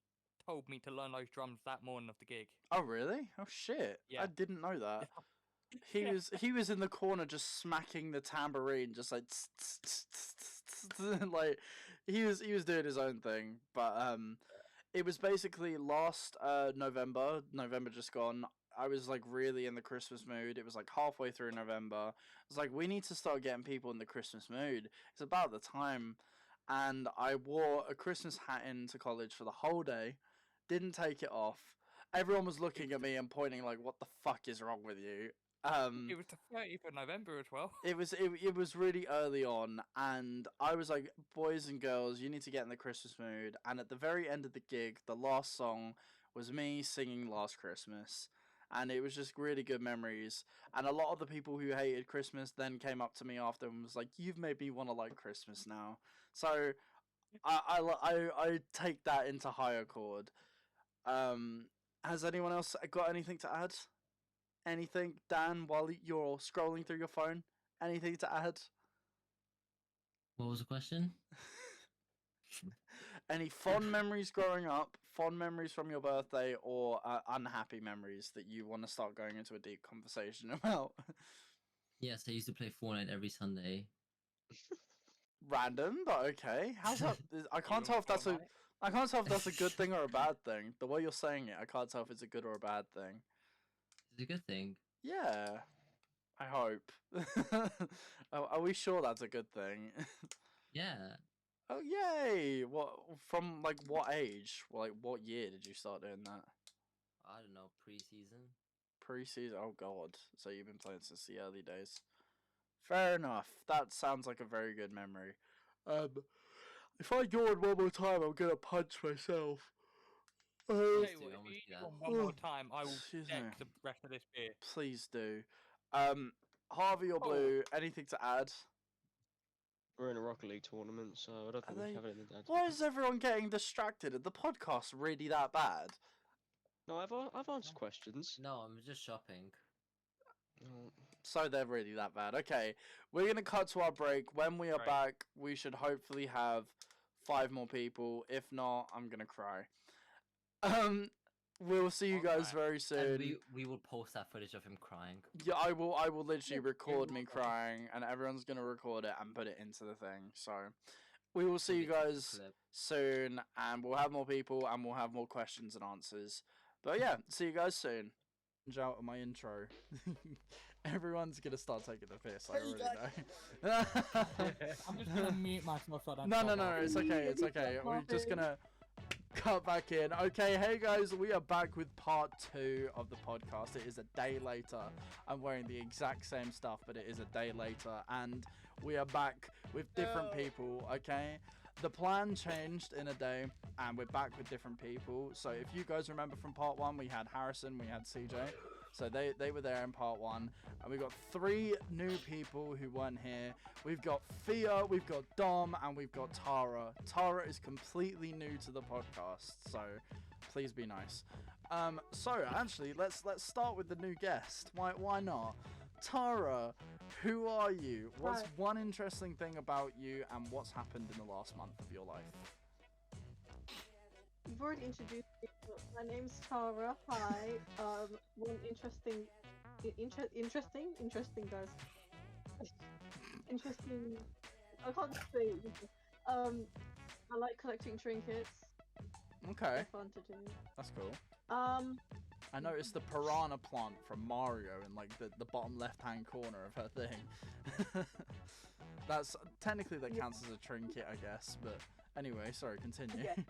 told me to learn those drums that morning of the gig. Oh really? Oh shit! Yeah. I didn't know that. Yeah. He was in the corner just smacking the tambourine, just like tss, tss, tss, tss, tss, tss, like he was doing his own thing. But it was basically last November just gone. I was like really in the Christmas mood. It was like halfway through November. I was like, we need to start getting people in the Christmas mood. It's about the time. And I wore a Christmas hat into college for the whole day. Didn't take it off. Everyone was looking at me and pointing like, "What the fuck is wrong with you?" It was the 30th of November as well. It was really early on, and I was like, "Boys and girls, you need to get in the Christmas mood." And at the very end of the gig, the last song was me singing "Last Christmas," and it was just really good memories. And a lot of the people who hated Christmas then came up to me after and was like, "You've made me want to like Christmas now." So I take that into higher chord. Has anyone else got anything to add? Anything, Dan, while you're scrolling through your phone? Anything to add? What was the question? Any fond memories growing up, fond memories from your birthday, or unhappy memories that you want to start going into a deep conversation about? Yes, I used to play Fortnite every Sunday. Random, but okay. How's that? I can't tell if that's a. I can't tell if that's a good thing or a bad thing. The way you're saying it, I can't tell if it's a good or a bad thing. It's a good thing. Yeah, I hope. Are we sure that's a good thing? Yeah. Oh yay! What from like what age? Like what year did you start doing that? I don't know, pre-season. Pre-season. Oh god! So you've been playing since the early days. Fair enough. That sounds like a very good memory. If I yawn one more time, I'm gonna punch myself. Tell you do, what, I if wanna you see that. yawn one more time, I will Excuse me. deck the rest of this beer. Please do. Harvey or Oh. Blue, anything to add? We're in a Rocket League tournament, so I don't think we they- have anything to add. Why is everyone getting distracted? Are the podcast really that bad? No, I've answered questions. No, I'm just shopping. No. So they're really that bad. Okay, we're gonna cut to our break. When we are Right. back, we should hopefully have 5 more people. If not, I'm gonna cry. We'll see you guys Okay. very And soon. we will post that footage of him crying. Yeah, I will literally record me okay. crying, and everyone's gonna record it and put it into the thing. So we will see you It'll be a cute guys clip. soon, and we'll have more people, and we'll have more questions and answers. But yeah, see you guys soon. Out of my intro. Everyone's gonna start taking the piss. I already know. I'm just gonna mute myself so I don't. No, talk over. it's okay, it's okay. We're just gonna cut back in. Okay, hey guys, we are back with part 2 of the podcast. It is a day later. I'm wearing the exact same stuff, but it is a day later, and we are back with different people, okay? The plan changed in a day, and we're back with different people. So if you guys remember from part 1, we had Harrison, we had CJ. So they were there in part 1. And we got 3 new people who weren't here. We've got Phia, we've got Dom, and we've got Tara. Tara is completely new to the podcast, so please be nice. So actually, let's start with the new guest. Why not? Tara, who are you? What's Hi. one interesting thing about you, and what's happened in the last month of your life? You've already introduced me. But my name's Tara. Hi. One interesting, guys. Interesting. I can't speak. I like collecting trinkets. Okay, They're fun to do. that's cool. I I noticed the piranha plant from Mario in like the bottom left hand corner of her thing. That's technically that counts as a trinket, I guess. But anyway, sorry, continue. Okay.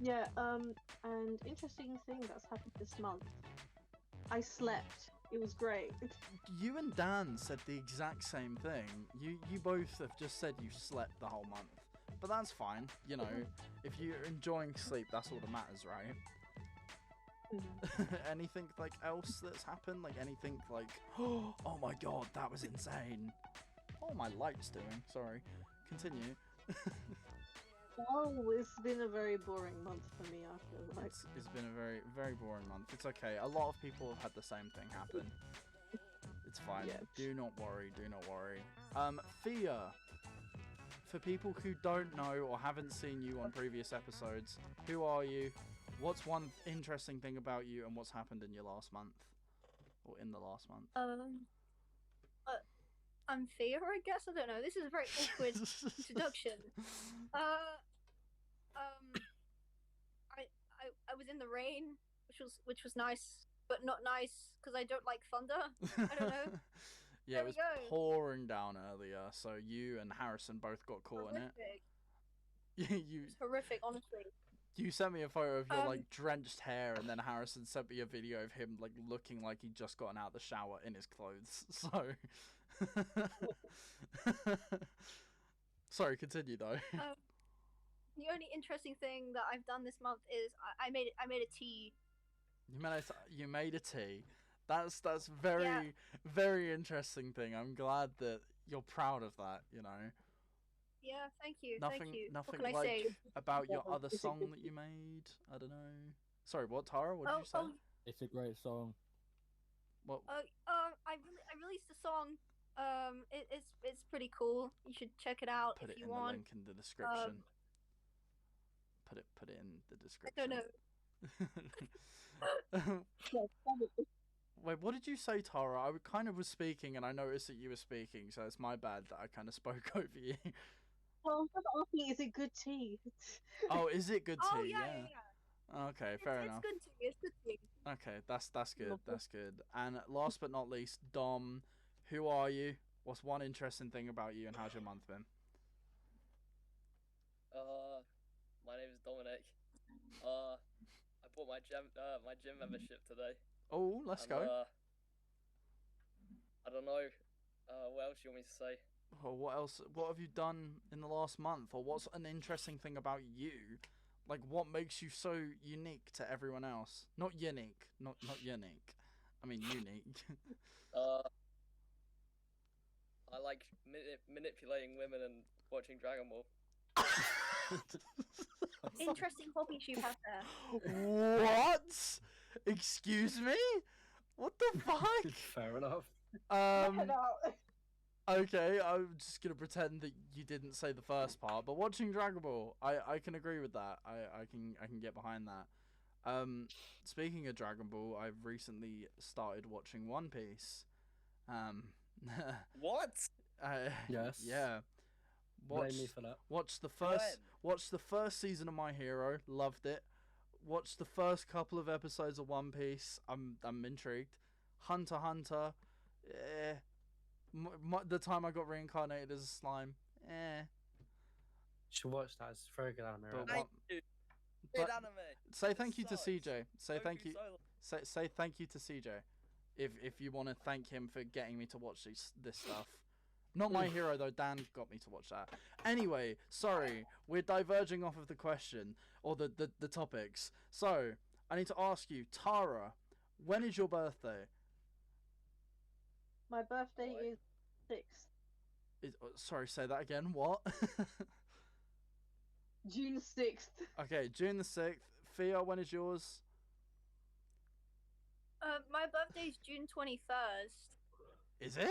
Yeah. And interesting thing that's happened this month. I slept. It was great. You and Dan said the exact same thing. You both have just said you slept the whole month. But that's fine. You know, if you're enjoying sleep, that's all that matters, right? Anything like else that's happened? Like anything like, oh my god, that was insane. Oh, my light's doing. Sorry. Continue. Oh, it's been a very boring month for me, I feel like. It's been a very, very boring month. It's okay. A lot of people have had the same thing happen. It's fine. Yeah. Do not worry. Do not worry. Phia, for people who don't know or haven't seen you on previous episodes, who are you? What's one interesting thing about you, and what's happened in your last month, or in the last month? I'm Phia, I guess. I don't know. This is a very awkward introduction. I was in the rain, which was nice, but not nice because I don't like thunder. I don't know. Yeah, There it we was go. pouring down earlier, so you and Harrison both got caught in it. Horrific. you It's horrific, honestly. you sent me a photo of your like Um, drenched hair, and then Harrison sent me a video of him like looking like he'd just gotten out of the shower in his clothes. So, sorry, continue though. The only interesting thing that I've done this month is I made a tea. You made a tea. That's very very interesting thing. I'm glad that you're proud of that. You know. Yeah, thank you. Nothing, Thank you. nothing What can I like say? about your other song that you made. I don't know. Sorry, what, Tara? What did you say? It's a great song. What? I released a song. It's pretty cool. You should check it out Put if it you in want. the link in the description. Put it in the description. I don't know. Wait, what did you say, Tara? I kind of was speaking, and I noticed that you were speaking, so it's my bad that I kind of spoke over you. Well, I'm just asking, is it good tea? Oh, is it good tea? Oh yeah. Okay, fair enough. It's good tea. It's good tea. Okay, that's good. That's good. And last but not least, Dom, who are you? What's one interesting thing about you, and how's your month been? My name is Dominic. I bought my gym membership today. Oh, let's go. I don't know. What else do you want me to say? Or what else? What have you done in the last month? Or what's an interesting thing about you? Like, what makes you so unique to everyone else? Not unique. Not unique. I mean, unique. I like manipulating women and watching Dragon Ball. Interesting hobbies you have there. What? Excuse me? What the fuck? Fair enough. Okay, I'm just gonna pretend that you didn't say the first part, but watching Dragon Ball, I can agree with that. I can get behind that. Speaking of Dragon Ball, I've recently started watching One Piece. What? Yes. Yeah. Blame me for that. Watch the first season of My Hero, loved it. Watch the first couple of episodes of One Piece. I'm intrigued. Hunter x Hunter, the time I got reincarnated as a slime, You should watch that. It's very good anime. But Right? what? Good But anime. say thank you to Sucks. CJ. Say Goku thank you. Solo. Say thank you to CJ, if you want to thank him for getting me to watch this stuff. Not My Hero though. Dan got me to watch that. Anyway, sorry, we're diverging off of the question or the topics. So I need to ask you, Tara, when is your birthday? My birthday Why? is 6th. Sorry, say that again. What? June 6th. Okay, June the 6th. Phia, when is yours? My birthday's June 21st. Is it?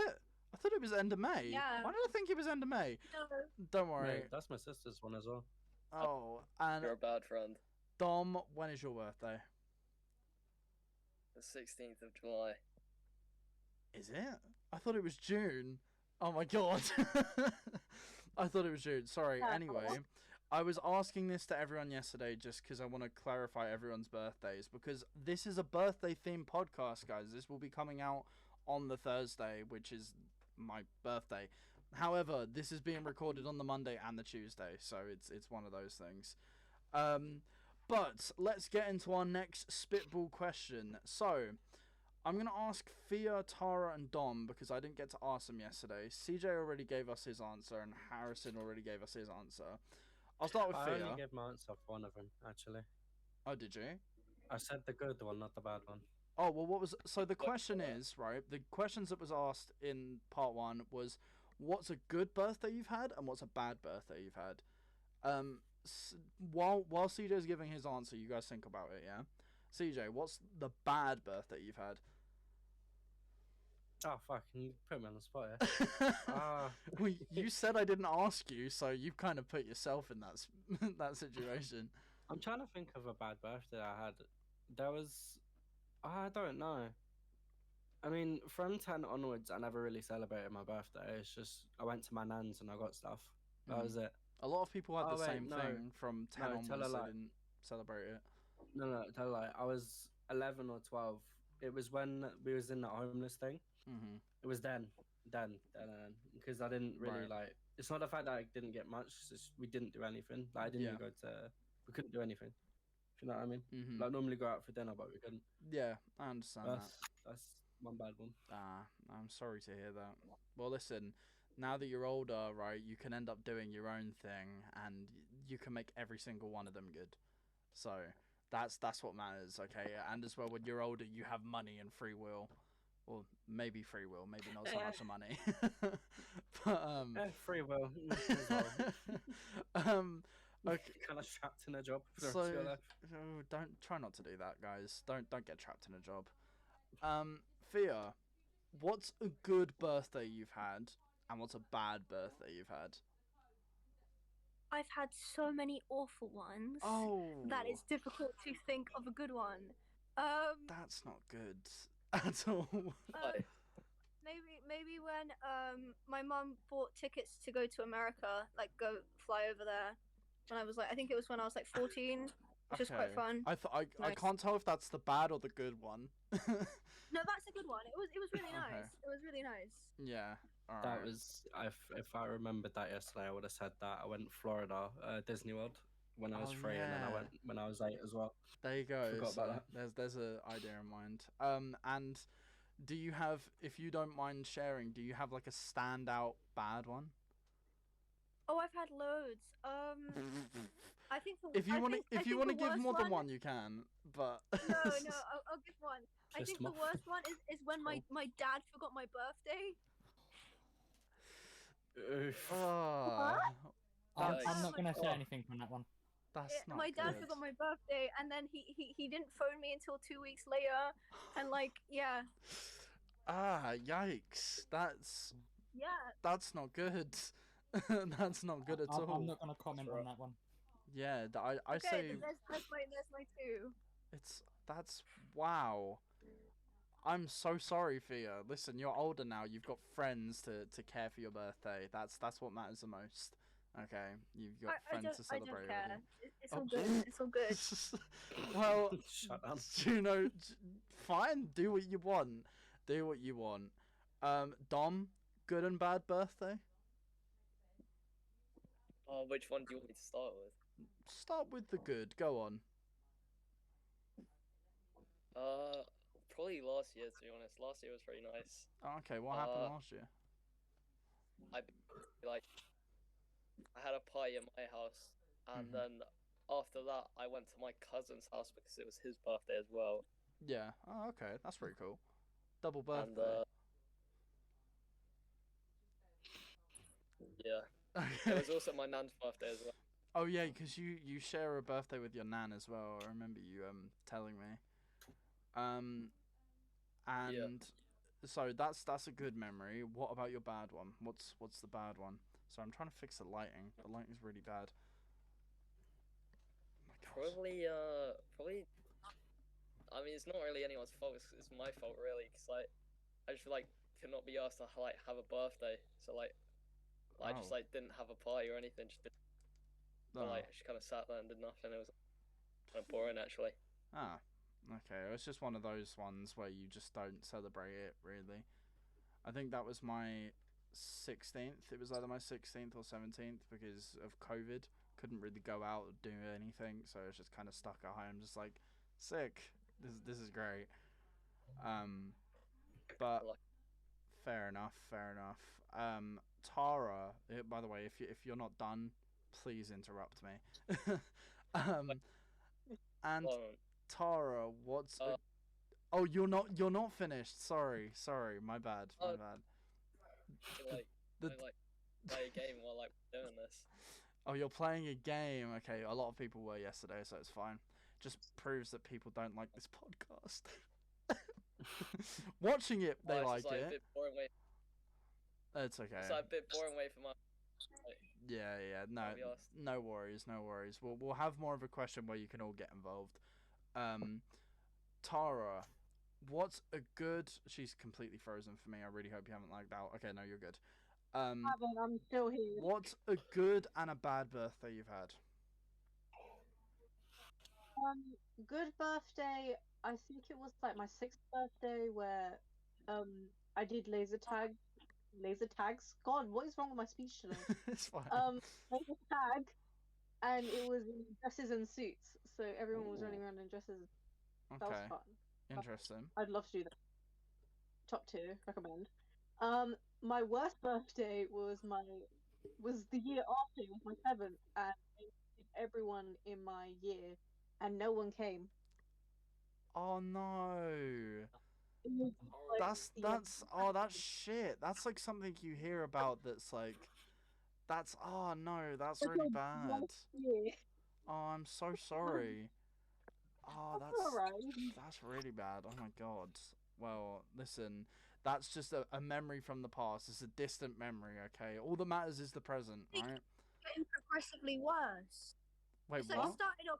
I thought it was end of May. Yeah. Why did I think it was end of May? No. Don't worry. Mate, that's my sister's one as well. Oh, and You're a bad friend. Dom, when is your birthday? The 16th of July. Is it? I thought it was June. Oh my god. I thought it was June. Sorry. Yeah. Anyway, I was asking this to everyone yesterday just because I want to clarify everyone's birthdays, because this is a birthday themed podcast, guys. This will be coming out on the Thursday, which is my birthday. However, this is being recorded on the Monday and the Tuesday, so it's one of those things. But let's get into our next spitball question. So, I'm going to ask Phia, Tara, and Dom because I didn't get to ask them yesterday. CJ already gave us his answer, and Harrison already gave us his answer. I'll start with I Phia. only gave my answer for one of them, actually. Oh, did you? I said the good one, not the bad one. Oh, well, what was... So the question is, right, the questions that was asked in part one was, what's a good birthday you've had, and what's a bad birthday you've had? while CJ's giving his answer, you guys think about it, yeah? CJ, what's the bad birthday you've had? Oh fuck! Can you put me on the spot here? Well, you said I didn't ask you, so you've kind of put yourself in that situation. I'm trying to think of a bad birthday I had. There was, I don't know. I mean, from 10 onwards, I never really celebrated my birthday. It's just I went to my nan's and I got stuff. That was it. A lot of people had Oh, the wait, same no. thing from 10 No, tell a onwards. They lie. didn't celebrate it. No, tell a lie. I was 11 or 12. It was when we was in that homeless thing. Mm-hmm. It was then, because I didn't really Right. like. It's not the fact that I didn't get much. It's just we didn't do anything. Like I didn't even go to. We couldn't do anything. If you know what I mean. Mm-hmm. Like normally go out for dinner, but we couldn't. Yeah, I understand That's one bad one. I'm sorry to hear that. Well, listen, now that you're older, right, you can end up doing your own thing, and you can make every single one of them good. So that's what matters, okay? And as well, when you're older, you have money and free will. Well, maybe free will, maybe not so much money. But free will. Okay. Kind of trapped in a job for the rest of your life. Don't try not to do that, guys. Don't get trapped in a job. Phia, what's a good birthday you've had, and what's a bad birthday you've had? I've had so many awful ones. Oh, that it's difficult to think of a good one. That's not good at all. Maybe when my mum bought tickets to go to America, like go fly over there. When I was like, I think it was when I was like 14, which was quite fun. I can't tell if that's the bad or the good one. No, that's a good one. It was really nice. Okay. It was really nice. Yeah. All right. That was if I remembered that yesterday, I would have said that. I went to Florida, Disney World when I was 3, and then I went when I was 8 as well. There you go. Forgot about that. There's a idea in mind. And do you have, if you don't mind sharing, do you have like a standout bad one? Oh, I've had loads. I think if you want to give more than one, you can. But no, I'll give one. I think the worst one is when my dad forgot my birthday. I'm not gonna say anything from that one. That's not my dad good. forgot my birthday, and then he didn't phone me until 2 weeks later, and like yeah. Yikes! That's not good. That's not good at all. I'm not gonna comment on that one. Yeah, I okay, say there's my 2. That's wow. I'm so sorry, Phia. Listen, you're older now. You've got friends to care for your birthday. That's what matters the most. Okay, you've got friends to celebrate. I don't care. It's all good. It's all good. Well, shut up. You know, fine. Do what you want. Do what you want. Dom, good and bad birthday. Which one do you want me to start with? Start with the good. Go on. Probably last year, to be honest. Last year was pretty nice. Okay, what happened last year? I had a party at my house, and then after that, I went to my cousin's house because it was his birthday as well. Yeah. Oh, okay. That's pretty cool. Double birthday. And, yeah. It was also my nan's birthday as well. Oh yeah, because you share a birthday with your nan as well. I remember you telling me. And so that's a good memory. What about your bad one? What's the bad one? So I'm trying to fix the lighting. The lighting's really bad. Oh my gosh. Probably. I mean, it's not really anyone's fault. It's my fault really, because I just could not be asked to have a birthday. So I just didn't have a party or anything. Just kind of sat there and did nothing. It was kind of boring actually. Okay. It's just one of those ones where you just don't celebrate it really. I think that was my 16th. It was either my 16th or 17th because of COVID. Couldn't really go out or do anything, so I was just kind of stuck at home, just like sick. This is great. But fair enough. Tara, by the way, if you're not done, please interrupt me. And Tara, what's oh, you're not finished. Sorry, my bad. I play a game while doing this. Oh, you're playing a game. Okay, a lot of people were yesterday, so it's fine. Just proves that people don't like this podcast. Watching it, they It's like just, like, a it. bit boring way. It's okay. It's like a bit boring way for my. Yeah. No, I'll be honest. no worries. We'll have more of a question where you can all get involved. Tara, what's a good? She's completely frozen for me. I really hope you haven't lagged out. Okay, no, you're good. I'm still here. What's a good and a bad birthday you've had? Good birthday. I think it was like my 6th birthday where I did laser tags. God, what is wrong with my speech today? It's fine. Laser tag, and it was in dresses and suits, so everyone was running around in dresses. That was Okay. fun. Interesting. I'd love to do that. Top tier, recommend. My worst birthday was the year after. It was my 7th, and I invited everyone in my year, and no one came. Oh no. It was like, That's shit. That's like something you hear about that's like that's that's really bad. year. Oh, I'm so sorry. Oh, That's alright. that's really bad. Oh my god. Well, listen, that's just a memory from the past. It's a distant memory, okay? All that matters is the present, right? Getting progressively worse. Wait, So what? it started off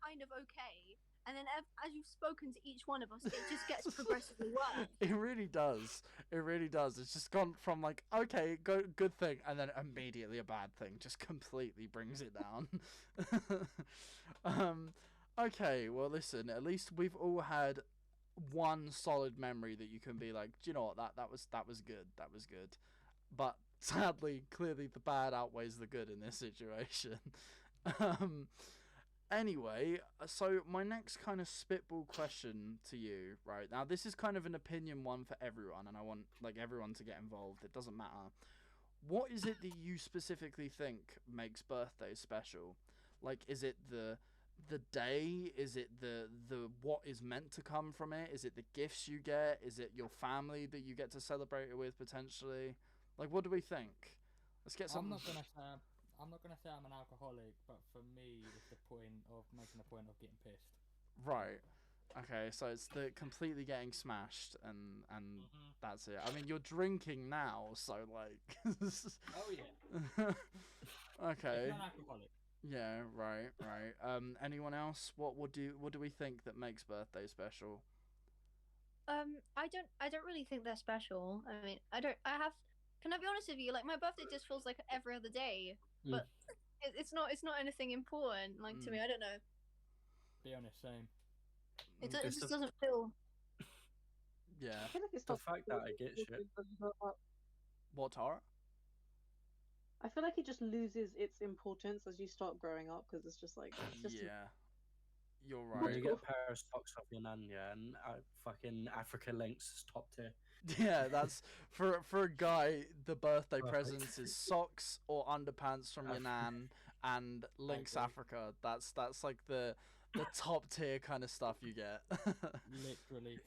kind of okay, and then as you've spoken to each one of us, it just gets progressively worse. It really does. It really does. It's just gone from like, okay, good thing, and then immediately a bad thing. Just completely brings it down. Okay, well listen, at least we've all had one solid memory that you can be like, do you know what, that was good. That was good. But sadly, clearly the bad outweighs the good in this situation. Anyway, so my next kind of spitball question to you, right? Now this is kind of an opinion one for everyone, and I want like everyone to get involved. It doesn't matter. What is it that you specifically think makes birthdays special? Like, is it the day? Is it the what is meant to come from it? Is it the gifts you get? Is it your family that you get to celebrate it with potentially? Like, what do we think? Let's get some. I'm not gonna say I'm an alcoholic, but for me, it's the point of making a point of getting pissed. Right. Okay, so it's the completely getting smashed and that's it. I mean, you're drinking now, so like. Oh yeah. Okay. I'm not alcoholic. Yeah. Right. Anyone else? What do we think that makes birthday special? I don't really think they're special. I mean, can I be honest with you? Like, my birthday just feels like every other day, but it's not anything important. Like, to me, I don't know. Be honest, same. It just doesn't feel. Yeah. I feel like it's The not fact that I get shit. What, Tara? I feel like it just loses its importance as you start growing up, because it's just like Yeah. You're When right. you get a pair of socks off your nan, yeah, and fucking Africa Links is top tier. Yeah, that's for a guy. The birthday Perfect. presents is socks or underpants from your nan and Lynx agree. Africa. That's like the top tier kind of stuff you get. Literally.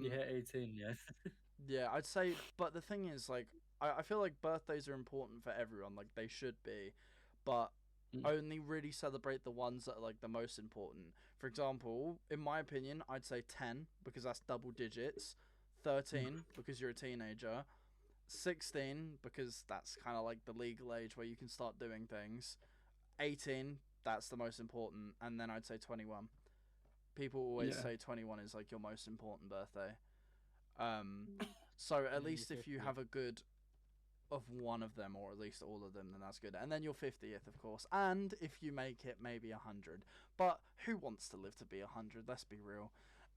You hit 18, yeah. Yeah, I'd say, but the thing is, like, I feel like birthdays are important for everyone, like they should be, but only really celebrate the ones that are like the most important. For example, in my opinion, I'd say 10 because that's double digits, 13 because you're a teenager, 16 because that's kind of like the legal age where you can start doing things, 18 that's the most important, and then I'd say 21. People always say 21 is like your most important birthday. So at least if you have a good of one of them, or at least all of them, then that's good. And then your 50th, of course. And if you make it, maybe 100. But who wants to live to be 100? Let's be real.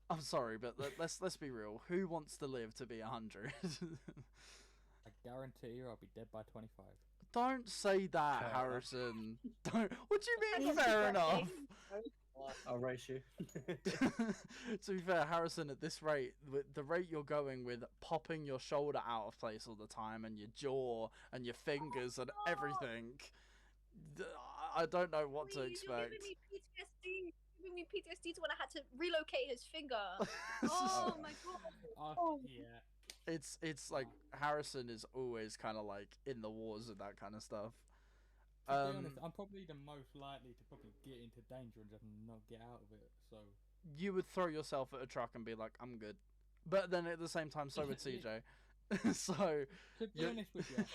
I'm sorry, but let's be real. Who wants to live to be 100? I guarantee you, I'll be dead by 25. Don't say that, Fair Harrison. Don't. What do you mean? Fair enough. I'll race you. To be fair, Harrison, at this rate, with the rate you're going with, popping your shoulder out of place all the time, and your jaw, and your fingers, and everything, I don't know what to expect. You're giving me PTSD to when I had to relocate his finger. Oh my god. Oh yeah. It's like Harrison is always kind of like in the wars of that kind of stuff. To be honest, I'm probably the most likely to probably get into danger and just not get out of it. So you would throw yourself at a truck and be like, "I'm good," but then at the same time, so would CJ. So to be honest with you,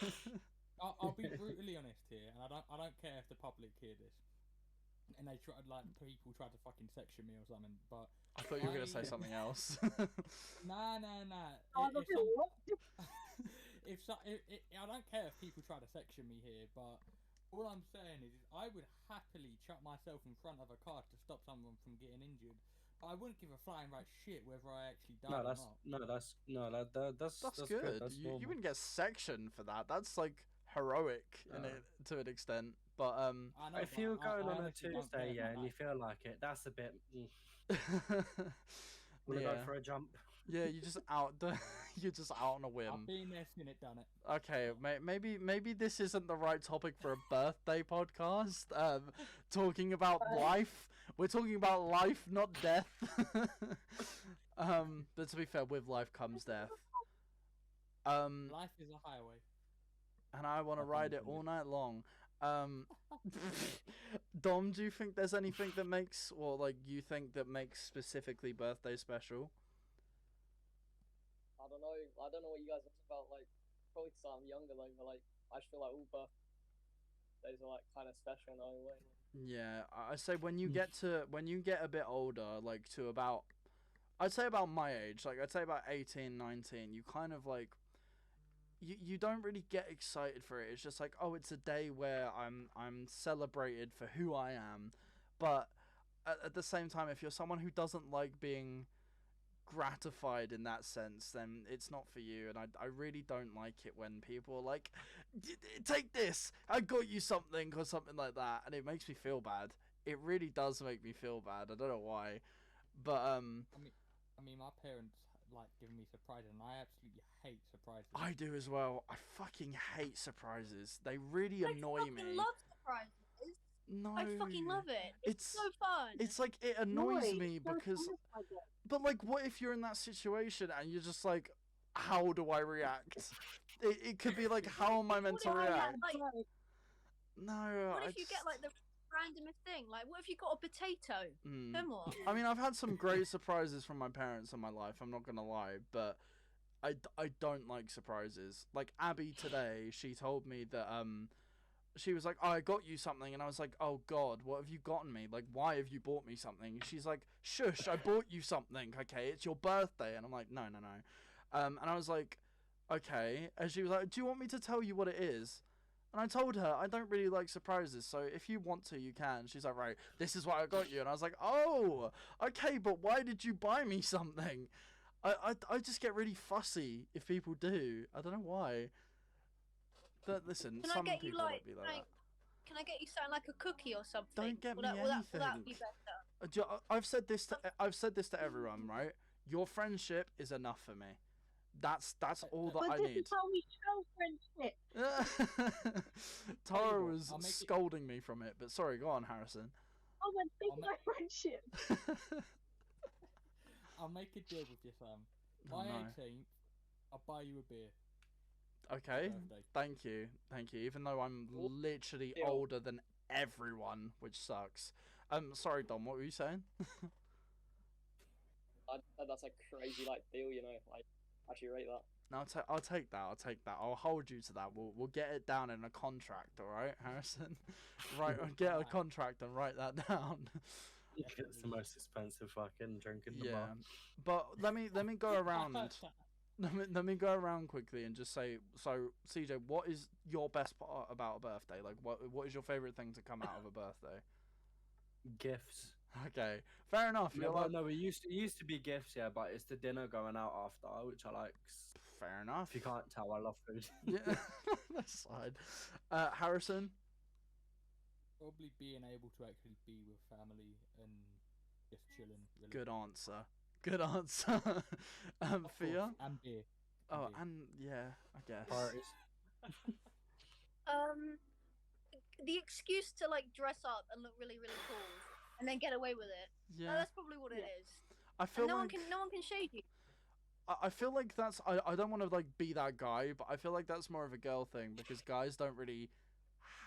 I'll be brutally honest here, and I don't care if the public hear this, and they try people try to fucking section me or something. But I thought you were gonna say something else. Nah. Oh, I don't care if people try to section me here, but all I'm saying is I would happily chuck myself in front of a car to stop someone from getting injured. I wouldn't give a flying right shit whether I actually died or not. That's That's good. good. That's You normal. wouldn't get sectioned for that. That's like heroic in it to an extent. But I know, if you're but going I on a honestly don't care Tuesday, if I and you die. feel like it, that's a bit. Wanna yeah, go for a jump? yeah, you just out. You're just out on a whim. I've been there, seen it, done it. Okay, maybe this isn't the right topic for a birthday podcast. Talking about life. We're talking about life, not death. But to be fair, with life comes death. Life is a highway. And I want to I've been ride it listening all to- night long. Dom, do you think there's anything that makes, or like you think that makes specifically birthday special? I don't know. I don't know what you guys are talking about. Like, probably because I'm younger, though. But like, I just feel like all birthdays are like kind of special in their own way. Yeah, I say when you get a bit older, like to about, I'd say about my age, like I'd say about 18, 19, you kind of like, you don't really get excited for it. It's just like, oh, it's a day where I'm celebrated for who I am. But at the same time, if you're someone who doesn't like being gratified in that sense, then it's not for you. And I really don't like it when people are like, take this, I got you something or something like that, and it makes me feel bad. It really does make me feel bad. I don't know why, but I mean, my parents like giving me surprises, and I absolutely hate surprises. I do as well. I fucking hate surprises. They really annoy I me. fucking love surprises. No, I fucking love it. It's so fun. It's like it annoys me because, but like, what if you're in that situation and you're just like, how do I react? It could be like, how am I meant to react? No, What if you get like the randomest thing? Like, what if you got a potato? Then what? I mean, I've had some great surprises from my parents in my life. I'm not gonna lie, but I don't like surprises. Like Abby today, she told me that she was like, oh, I got you something, and I was like, oh god, what have you gotten me? Like, why have you bought me something? She's like, shush, I bought you something, okay, it's your birthday. And I'm like, no. And I was like, okay. And she was like, do you want me to tell you what it is? And I told her, I don't really like surprises, so if you want to, you can. She's like, right, this is what I got you. And I was like, oh, okay, but why did you buy me something? I just get really fussy if people do. I don't know why. But listen, Can some I get people you won't be like that. Can I get you something like a cookie or something? Don't get will me that, anything. Will that be better? I've said this to everyone, right? Your friendship is enough for me. That's all that I But this need. is how we show friendship. Tara was I'll make it- scolding me from it, but sorry, go on, Harrison. Oh, and speaking I'll of friendship. I'll make a deal with you, Sam. Oh, My no. 18th, I'll buy you a beer. Okay, Birthday. thank you. Even though I'm literally Deal. older than everyone, which sucks. Sorry, Dom, what were you saying? That's a crazy like deal, you know. Like, I actually rate that. No, I'll take that. I'll hold you to that. We'll get it down in a contract, all right, Harrison? Right, I'll get a contract and write that down. It's the most expensive fucking drink in the Yeah, bar. but let me go around. Let me go around quickly and just say, so CJ, what is your best part about a birthday? Like, what is your favorite thing to come out of a birthday? Gifts. Okay, fair enough. No, You're well, like, no, it used to be gifts, yeah, but it's the dinner going out after, which I like. fair enough. If you can't tell, I love food. Yeah, that's fine. Harrison. Probably being able to actually be with family and just chilling. Really. Good answer. Good answer. Of Phia. course, and beer. Oh, beer. and yeah, I guess. Priorities. The excuse to like dress up and look really, really cool, and then get away with it. Yeah, That's probably what it is. I feel And no like one can shade you. I feel like that's I don't want to like be that guy, but I feel like that's more of a girl thing because guys don't really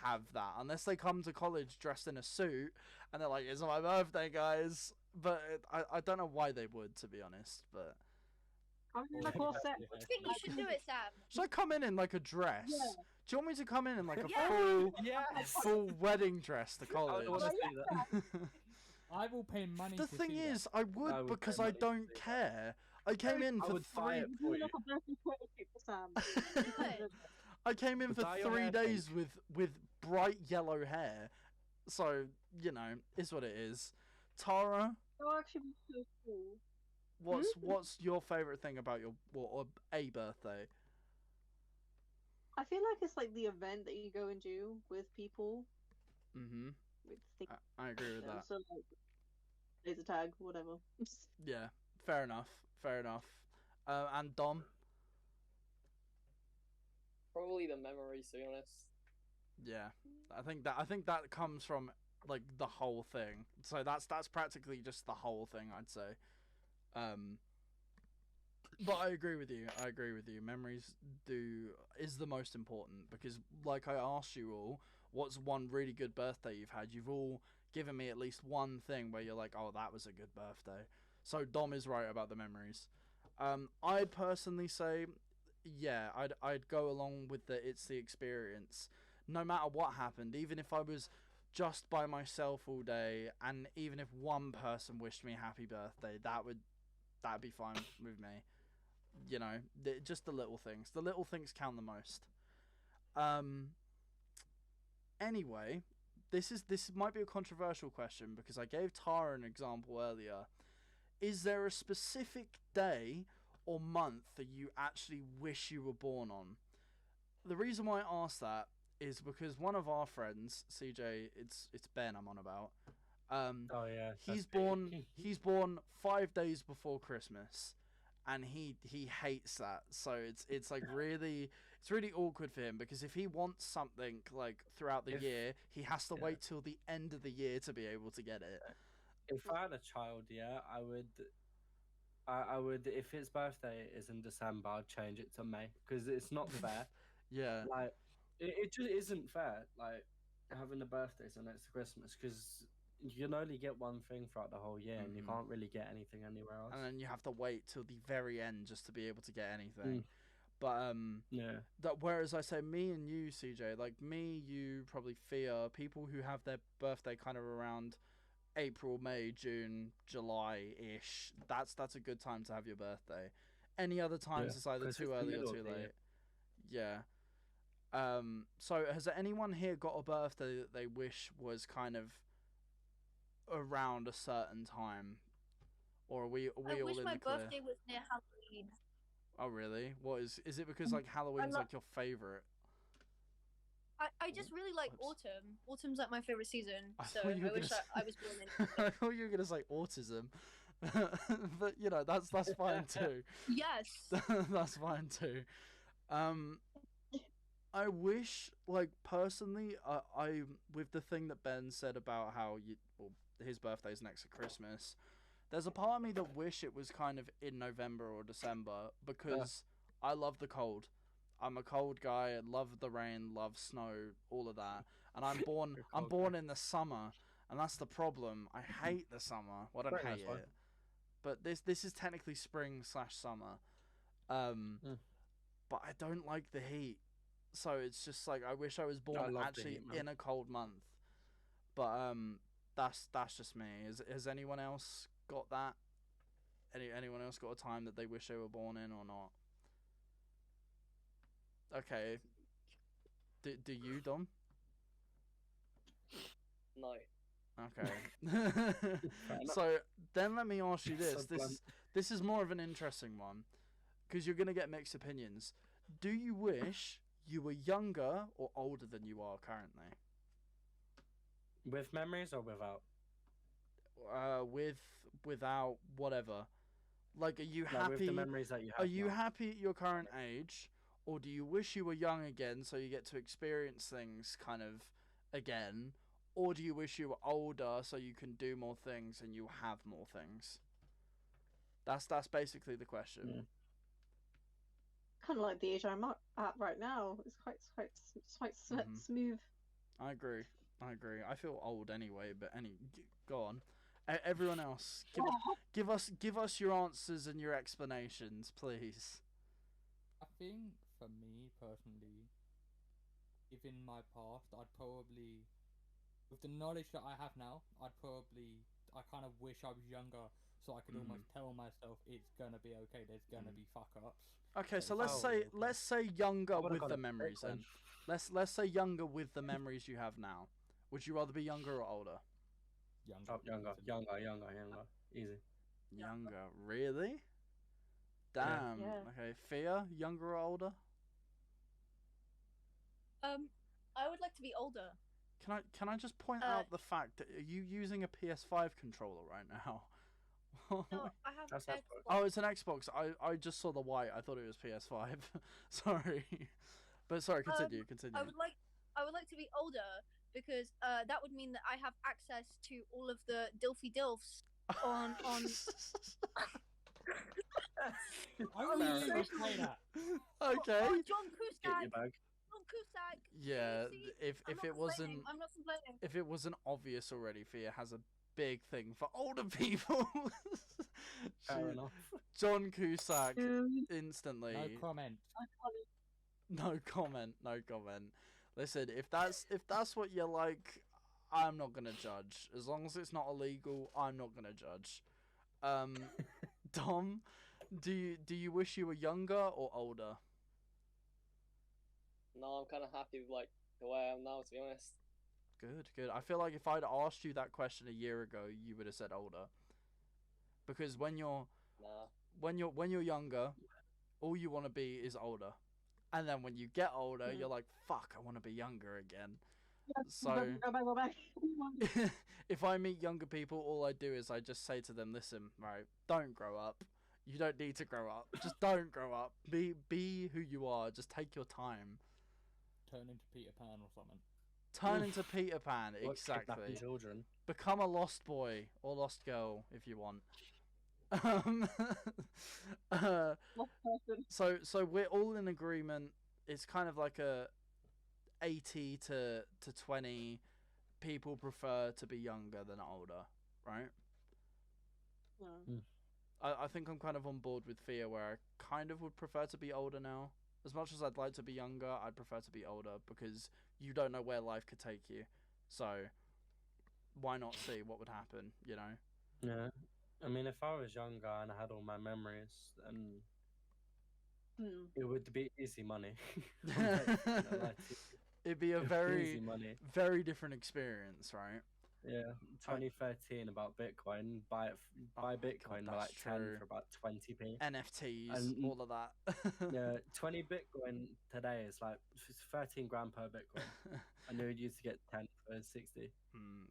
have that unless they come to college dressed in a suit and they're like, "It's my birthday, guys." But I don't know why they would, to be honest. But I'm in a corset. I think you should do it, Sam. should I come in like a dress? Yeah. Do you want me to come in like a Yeah. full wedding dress to college? I want to see that. I will pay money. The to thing see is, I would I would because pay I money to don't see that. care. I came in I for would buy 3. it Do for you. like a birthday photo shoot for Sam. Good. I came in But for dye your 3 hair days with bright yellow hair, so you know, is what it is. Tara, That actually be so cool. what's your favorite thing about your or a birthday? I feel like it's like the event that you go and do with people. Mhm. With things, I agree with that. So like, laser tag, whatever. Yeah, fair enough. Fair enough. And Dom. Probably the memories, to be honest. Yeah, I think that comes from like the whole thing. So that's practically just the whole thing, I'd say. But I agree with you. Memories is the most important because, like I asked you all, what's one really good birthday you've had? You've all given me at least one thing where you're like, oh, that was a good birthday. So Dom is right about the memories. I'd personally say, yeah, I'd go along with it's the experience. No matter what happened, even if I was just by myself all day, and even if one person wished me happy birthday, that'd be fine with me. You know, just the little things. The little things count the most. Anyway, this might be a controversial question because I gave Tara an example earlier. Is there a specific day or month that you actually wish you were born on? The reason why I asked that is because one of our friends, CJ, it's Ben I'm on about. Oh yeah. He's born 5 days before Christmas, and he hates that. So it's like really awkward for him because if he wants something like throughout the year, he has to wait till the end of the year to be able to get it. If I had a child, yeah, I would. If his birthday is in December, I'd change it to May because it's not fair. Yeah. Like, it just isn't fair. Like having a birthday so next to Christmas because you can only get one thing throughout the whole year, and you can't really get anything anywhere else. And then you have to wait till the very end just to be able to get anything. But yeah. Whereas I say me and you, CJ, like me, you, probably Phia, people who have their birthday kind of around April, May, June, July-ish. That's a good time to have your birthday. Any other times it's either too early or too late. Yeah. So has anyone here got a birthday that they wish was kind of around a certain time, or are we all in the clear? I wish my birthday was near Halloween. Oh really? What is it because like Halloween's like your favorite? I just really like autumn. Autumn's like my favorite season. So thought you were I wish gonna I was born in. I thought you were gonna say autism, but you know that's fine too. Yes. That's fine too. I wish, like personally, I with the thing that Ben said about how his birthday's next to Christmas. There's a part of me that wish it was kind of in November or December because I love the cold. I'm a cold guy. I love the rain, love snow, all of that. And I'm born in the summer, and that's the problem. I hate the summer. Well, I don't hate it, but this is technically spring/summer. But I don't like the heat, so it's just like I wish I was born actually in a cold month. But that's just me. Has anyone else got that? Anyone else got a time that they wish they were born in or not? Okay. Do you, Dom? No. Okay. So then let me ask you this. This is more of an interesting one because you're gonna get mixed opinions. Do you wish you were younger or older than you are currently? With memories or without? Without whatever. Like, are you happy? With the memories that you have. Are you happy at your current age, or do you wish you were young again so you get to experience things kind of again, or do you wish you were older so you can do more things and you have more things? That's basically the question. Yeah. Kind of like the age I'm at right now. It's quite smooth. I agree. I feel old anyway, but go on. Everyone else, give us your answers and your explanations, please. I think for me personally, given my past, I'd probably, with the knowledge that I have now, I kind of wish I was younger so I could almost tell myself it's gonna be okay. There's gonna be fuck ups. Okay, but so it's let's say younger would've with got the it memories quick then. Let's say younger with the memories you have now. Would you rather be younger or older? younger. Oh, younger. Easy. Younger, really? Damn. Yeah. Okay, Phia, younger or older? I would like to be older. Can I just point out the fact that are you using a PS5 controller right now? No, I have That's Xbox. Xbox. Oh, it's an Xbox. I just saw the white. I thought it was PS5. Sorry. But sorry, continue. I would like to be older because that would mean that I have access to all of the Dilfy Dilfs on I wouldn't even say that. Okay. on John Get your Cusack. bag. John Cusack. Yeah, See? if I'm it not wasn't complaining. I'm not complaining. if it wasn't obvious already, Phia has a big thing for older people. Fair enough. John Cusack Dude. instantly. No comment. No comment. No comment. Listen, if that's what you like, I'm not gonna judge. As long as it's not illegal, I'm not gonna judge. Dom, do you wish you were younger or older? No, I'm kind of happy with like the way I am now, to be honest. Good. I feel like if I'd asked you that question a year ago, you would have said older. Because when you're younger, all you want to be is older, and then when you get older, you're like, fuck, I want to be younger again. So Go back. if I meet younger people, all I do is I just say to them, listen, right, don't grow up. You don't need to grow up. Just don't grow up. Be who you are. Just take your time. Turn into Peter Pan or something. Turn into Peter Pan, Or exactly. kidnapping children. Become a lost boy or lost girl if you want. So we're all in agreement. It's kind of like a 80 to 20 people prefer to be younger than older, right? I think I'm kind of on board with Phia where I kind of would prefer to be older now. As much as I'd like to be younger, I'd prefer to be older because you don't know where life could take you. So why not see what would happen, you know? Yeah. I mean, if I was younger and I had all my memories, then it would be easy money. It'd be a easy money. very different experience, right? Yeah, 2013 about Bitcoin. Buy Bitcoin for like 10 for about 20p. NFTs, And- all of that. Yeah, 20 Bitcoin today is like 13 grand per Bitcoin. I knew you used to get 10 for 60.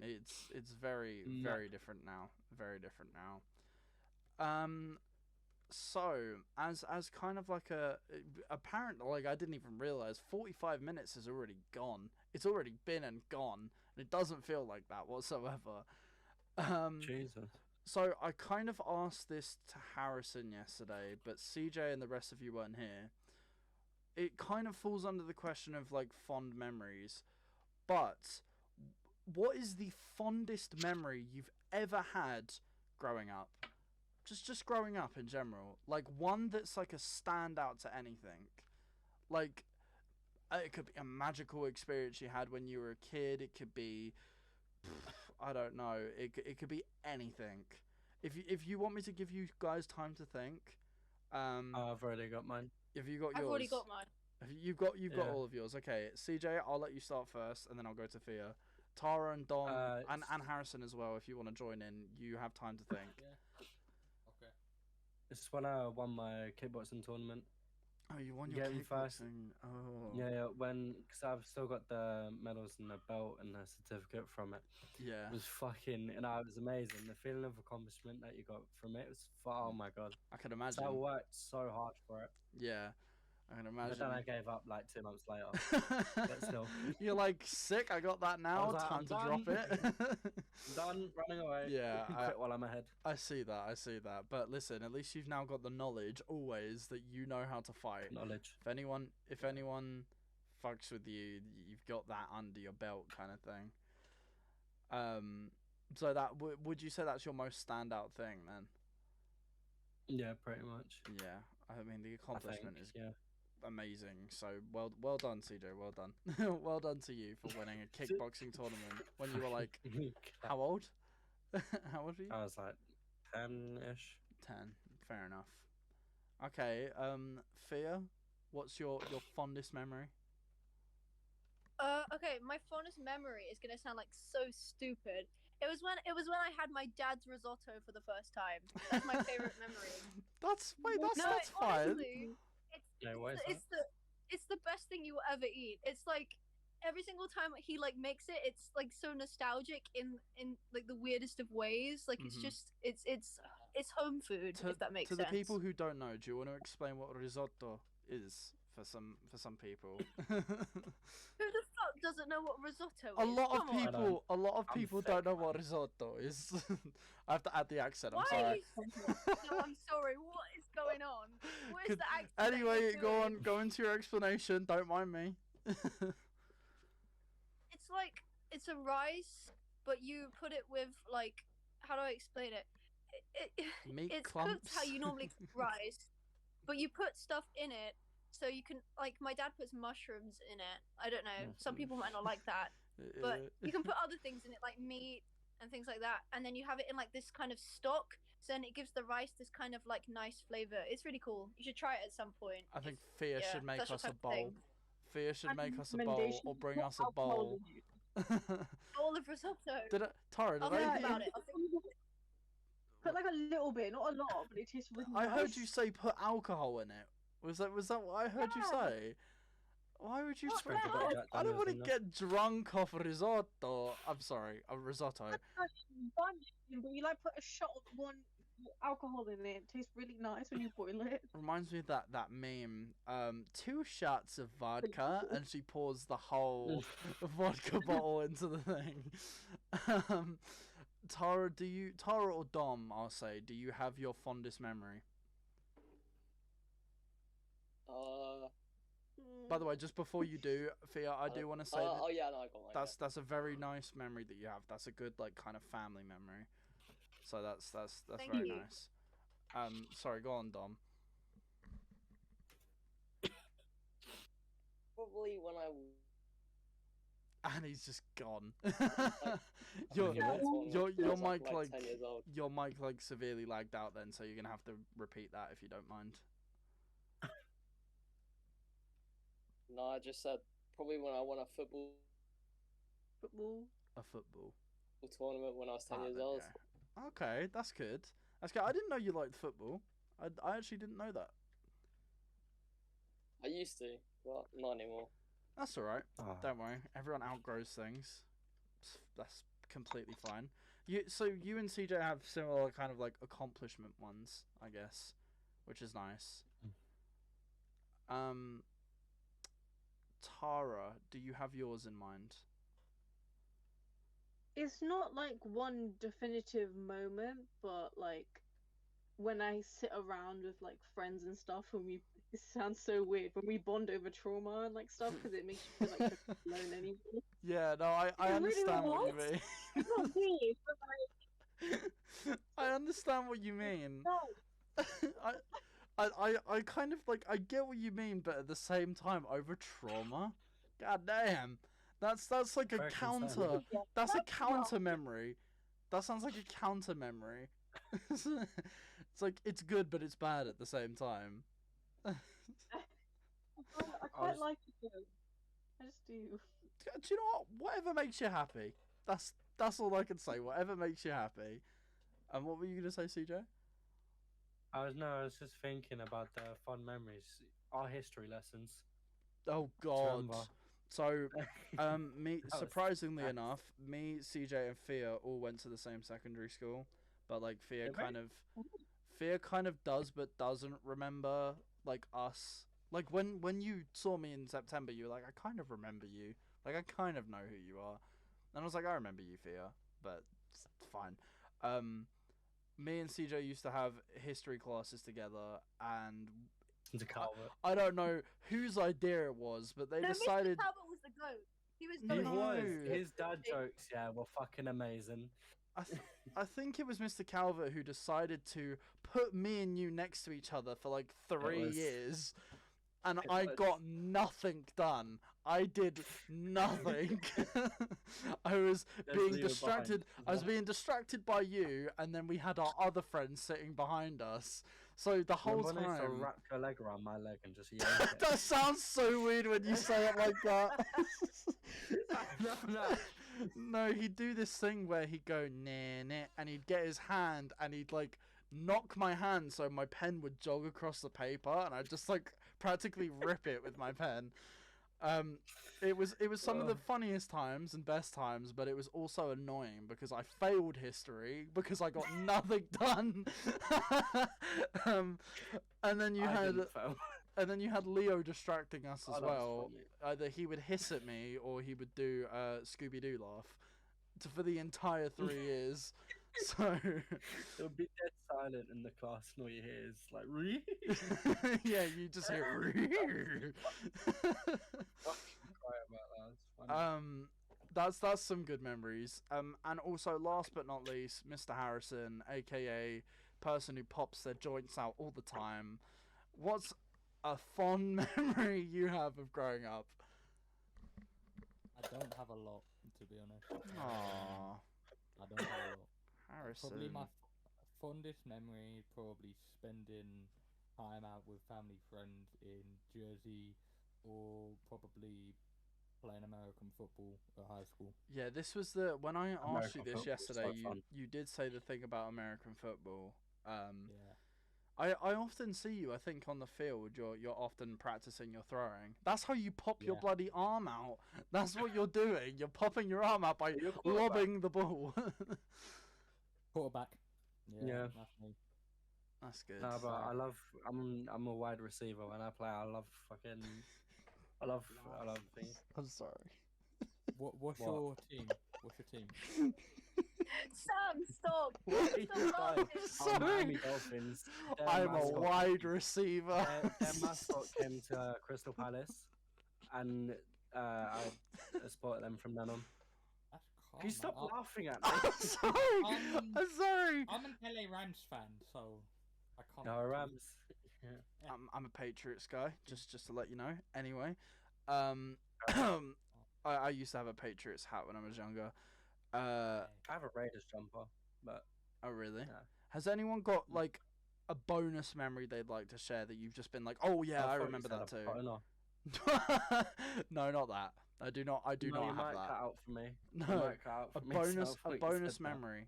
It's very different now. Very different now. So as kind of like apparently, like, I didn't even realize 45 minutes is already gone. It's already been and gone, and it doesn't feel like that whatsoever. Jesus. So I kind of asked this to Harrison yesterday, but CJ and the rest of you weren't here. It kind of falls under the question of like fond memories, but what is the fondest memory you've ever had growing up? Just growing up in general, like one that's like a standout to anything. Like it could be a magical experience you had when you were a kid. It could be, I don't know. It could be anything. If you want me to give you guys time to think, I've already got mine. Have you got yours? I've already got mine. You've got all of yours. Okay, CJ, I'll let you start first, and then I'll go to Phia. Tara and Don and Harrison as well. If you want to join in, you have time to think. Yeah. Okay. It's when I won my kickboxing tournament. Oh, you won your Game first. kickboxing. Oh. Yeah, because I've still got the medals and the belt and the certificate from it. Yeah. It was fucking, and it was amazing. The feeling of accomplishment that you got from it was, oh my god. I can imagine. So I worked so hard for it. Yeah, I can imagine. But then I gave up like 2 months later. But still. You're like, sick, I got that now, like, time to I'm drop it. I'm done running away. Yeah, Quit while I'm ahead. I see that. But listen, at least you've now got the knowledge always that you know how to fight. Knowledge. If anyone fucks with you, you've got that under your belt kind of thing. So that would you say that's your most standout thing then? Yeah, pretty much. Yeah, I mean the accomplishment is yeah. amazing. So well done, CJ. Well done, well done to you for winning a kickboxing tournament when you were like, how old? How old were you? I was like 10-ish. 10. Fair enough. Okay. Phia, what's your fondest memory? Okay, my fondest memory is gonna sound like so stupid. It was when I had my dad's risotto for the first time. That's my favorite memory. That's No, fine. honestly, What is it's the best thing you will ever eat. It's like every single time he like makes it, it's like so nostalgic in like the weirdest of ways. Like it's just it's home food, if that makes sense. To the people who don't know, do you want to explain what risotto is for some people? Who the fuck doesn't know what risotto is? A lot Come on. a lot of I'm people thick, don't know man. what risotto is. I have to add the accent. I'm Why are sorry. you no, I'm sorry. What is going on? What is the accent that Anyway, you're doing? go into your explanation. Don't mind me. It's like it's a rice, but you put it with like how do I explain it? Meat It's clumps. cooked how you normally cook rice, but you put stuff in it so you can like my dad puts mushrooms in it. I don't know. Some people might not like that, but you can put other things in it like meat and things like that, and then you have it in like this kind of stock. So then it gives the rice this kind of like nice flavor. It's really cool. You should try it at some point. I think Phia should make that's your us a type of bowl. thing. Phia should make us a bowl Recommendation, or bring put us a alcohol bowl. in it. Bowl of risotto. Tara, I'll did I think hear about you? it. I'll think Put like a little bit, not a lot, but it tastes really I nice. heard you say put alcohol in it. Was that what I heard you Yeah. say? Why would you? What Sprinkle the that? heck? I don't want to Daniels get drunk off risotto. I'm sorry, a risotto. But you like put a shot of one alcohol in it. It tastes really nice when you boil it. Reminds me of that meme. 2 shots of vodka, and she pours the whole vodka bottle into the thing. Tara, Tara or Dom? I'll say. Do you have your fondest memory? By the way, just before you do, Phia, I do want to say that oh yeah, no, I got one. that's a very nice memory that you have. That's a good like kind of family memory. So that's Thank very you. nice. Sorry, go on, Dom. Probably when I And he's just gone. Your- your mic like like 10 years old. your mic like severely lagged out then, so you're gonna have to repeat that if you don't mind. No, I just said probably when I won a football A football. tournament when I was 10 Ah, years there you old. go. Okay, that's good. That's good. I didn't know you liked football. I actually didn't know that. I used to, but not anymore. That's all right. Ah. Don't worry. Everyone outgrows things. That's completely fine. You and CJ have similar kind of like accomplishment ones, I guess, which is nice. Tara, do you have yours in mind? It's not like one definitive moment, but like when I sit around with like friends and stuff, and it sounds so weird when we bond over trauma and like stuff because it makes you feel like you're alone anyway. Yeah, no, I really understand what you what? mean. It's not weird, but like I understand what you mean. no. I kind of like I get what you mean, but at the same time, over trauma, god damn, that's like a Very counter. concerned. Yeah, That's a that's counter not- memory. That sounds like a counter memory. It's like it's good, but it's bad at the same time. I quite was- like it though. I just do. Do you know what? Whatever makes you happy. That's all I can say. Whatever makes you happy. And what were you gonna say, CJ? I was just thinking about the fond memories, our history lessons. Oh God. remember. So, me That was surprisingly nice. enough, me, CJ, and Phia all went to the same secondary school, but like Phia Did we? kind of does but doesn't remember like us. Like when you saw me in September, you were like, I kind of remember you. Like I kind of know who you are, and I was like, I remember you, Phia, but it's fine. Me and CJ used to have history classes together, and Mr. Calvert. I don't know whose idea it was, but they No, decided. Mr. Talbot was the goat. He was He goat. was. No. His dad jokes, were fucking amazing. I think it was Mr. Calvert who decided to put me and you next to each other for like 3 was. years, and It I was. got nothing done. I did nothing. I was There's being Leo distracted. behind I as was well. being distracted by you, and then we had our other friends sitting behind us. So the whole Remember when I used to time. wrap your leg around my leg and just yank it? That sounds so weird when you say it like that. No. No, he'd do this thing where he'd go nah nah, and he'd get his hand and he'd like knock my hand so my pen would jog across the paper, and I'd just like practically rip it with my pen. It was some of the funniest times and best times, but it was also annoying because I failed history because I got nothing done. And then you had didn't fail. and then you had Leo distracting us Oh, as that was well. funny. Either he would hiss at me or he would do Scooby-Doo laugh for the entire 3 years. So It would be dead silent in the class, and all you hear is like, "Ree." yeah, you just hear. Cry about that. It's funny. That's some good memories. And also last but not least, Mr. Harrison, aka person who pops their joints out all the time. What's a fond memory you have of growing up? I don't have a lot, to be honest. Aww, I don't have a lot. Harrison. Probably my fondest memory, probably spending time out with family friends in Jersey, or probably playing American football at high school. Yeah, this was when I asked you American this football's yesterday. so fun. You did say the thing about American football. Yeah. I often see you. I think on the field, you're often practicing your throwing. That's how you pop your Yeah. bloody arm out. That's what you're doing. You're popping your arm out by You're a quarterback. lobbing the ball. Quarterback. Yeah. That's me. That's good. No, but I'm a wide receiver. When I play, I love things. I'm sorry. What's What? your team? What's your team? Sam, stop! What are you Stop doing? laughing. I'm Miami Dolphins. Their I'm a mascot- wide receiver. Their mascot came to Crystal Palace, and I supported them from then on. That's calm. Can you stop man. laughing at I'm me? sorry. I'm- I'm sorry. I'm an LA Rams fan, so I can't. No, Rams. Yeah. I'm a Patriots guy. Just to let you know. Anyway, I used to have a Patriots hat when I was younger. I have a Raiders jumper, but Oh really? Yeah. Has anyone got like a bonus memory they'd like to share that you've just been like, oh yeah, I thought you remember said that a too? partner. No, not that. I do not No, not you have might that. cut out for me. You No, might cut out a for me, so I bonus thought you said that. memory.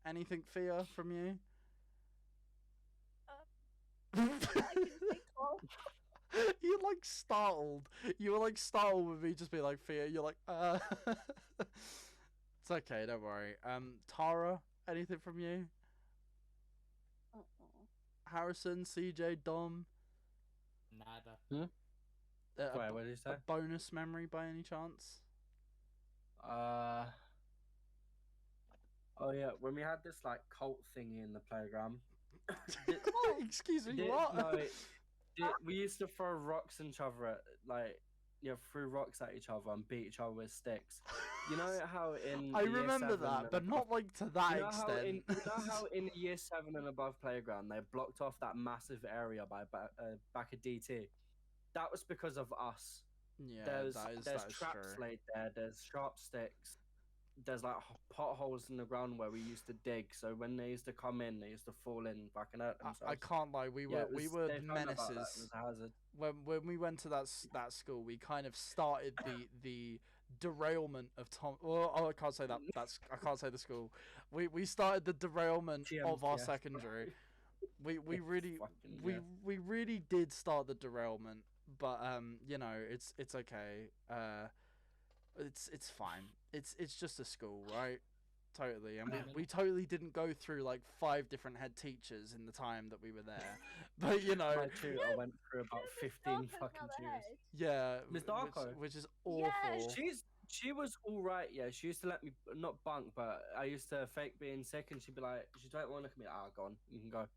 Anything, Phia, from you? I can think of. You like startled. You were like startled with me just being like Phia. You're like, It's okay, don't worry. Tara, anything from you? Harrison, CJ, Dom. Nada. Wait, what did you say? A bonus memory by any chance? Oh yeah, when we had this like cult thingy in the playground. Excuse me, Did- what? no, we used to throw rocks at each other, threw rocks at each other and beat each other with sticks. You know how in I year remember 7 that, and but not like to that you know how extent. you know how in year 7 and above playground they blocked off that massive area by back at DT. That was because of us. Yeah, There's that is traps true. laid there. There's sharp sticks. There's like potholes in the ground where we used to dig. So when they used to come in, they used to fall in back and hurt themselves. I can't lie, we were they found out that menaces. It was a hazard. When we went to that school, we kind of started the derailment of Tom. Well, I can't say that. I can't say the school. We started the derailment of our GMCS. secondary. We really Fucking, we yeah. we really did start the derailment, but you know, it's okay. It's fine. It's just a school, right? Totally, and we totally didn't go through like 5 different head teachers in the time that we were there. But you know, My tutor went through about 15 Darko's fucking not the tutors. head. yeah, Miss Darko? which is awful. Yes. She was all right. Yeah, she used to let me not bunk, but I used to fake being sick, and she'd be like, she don't want to look at me. Ah, go on, you can go.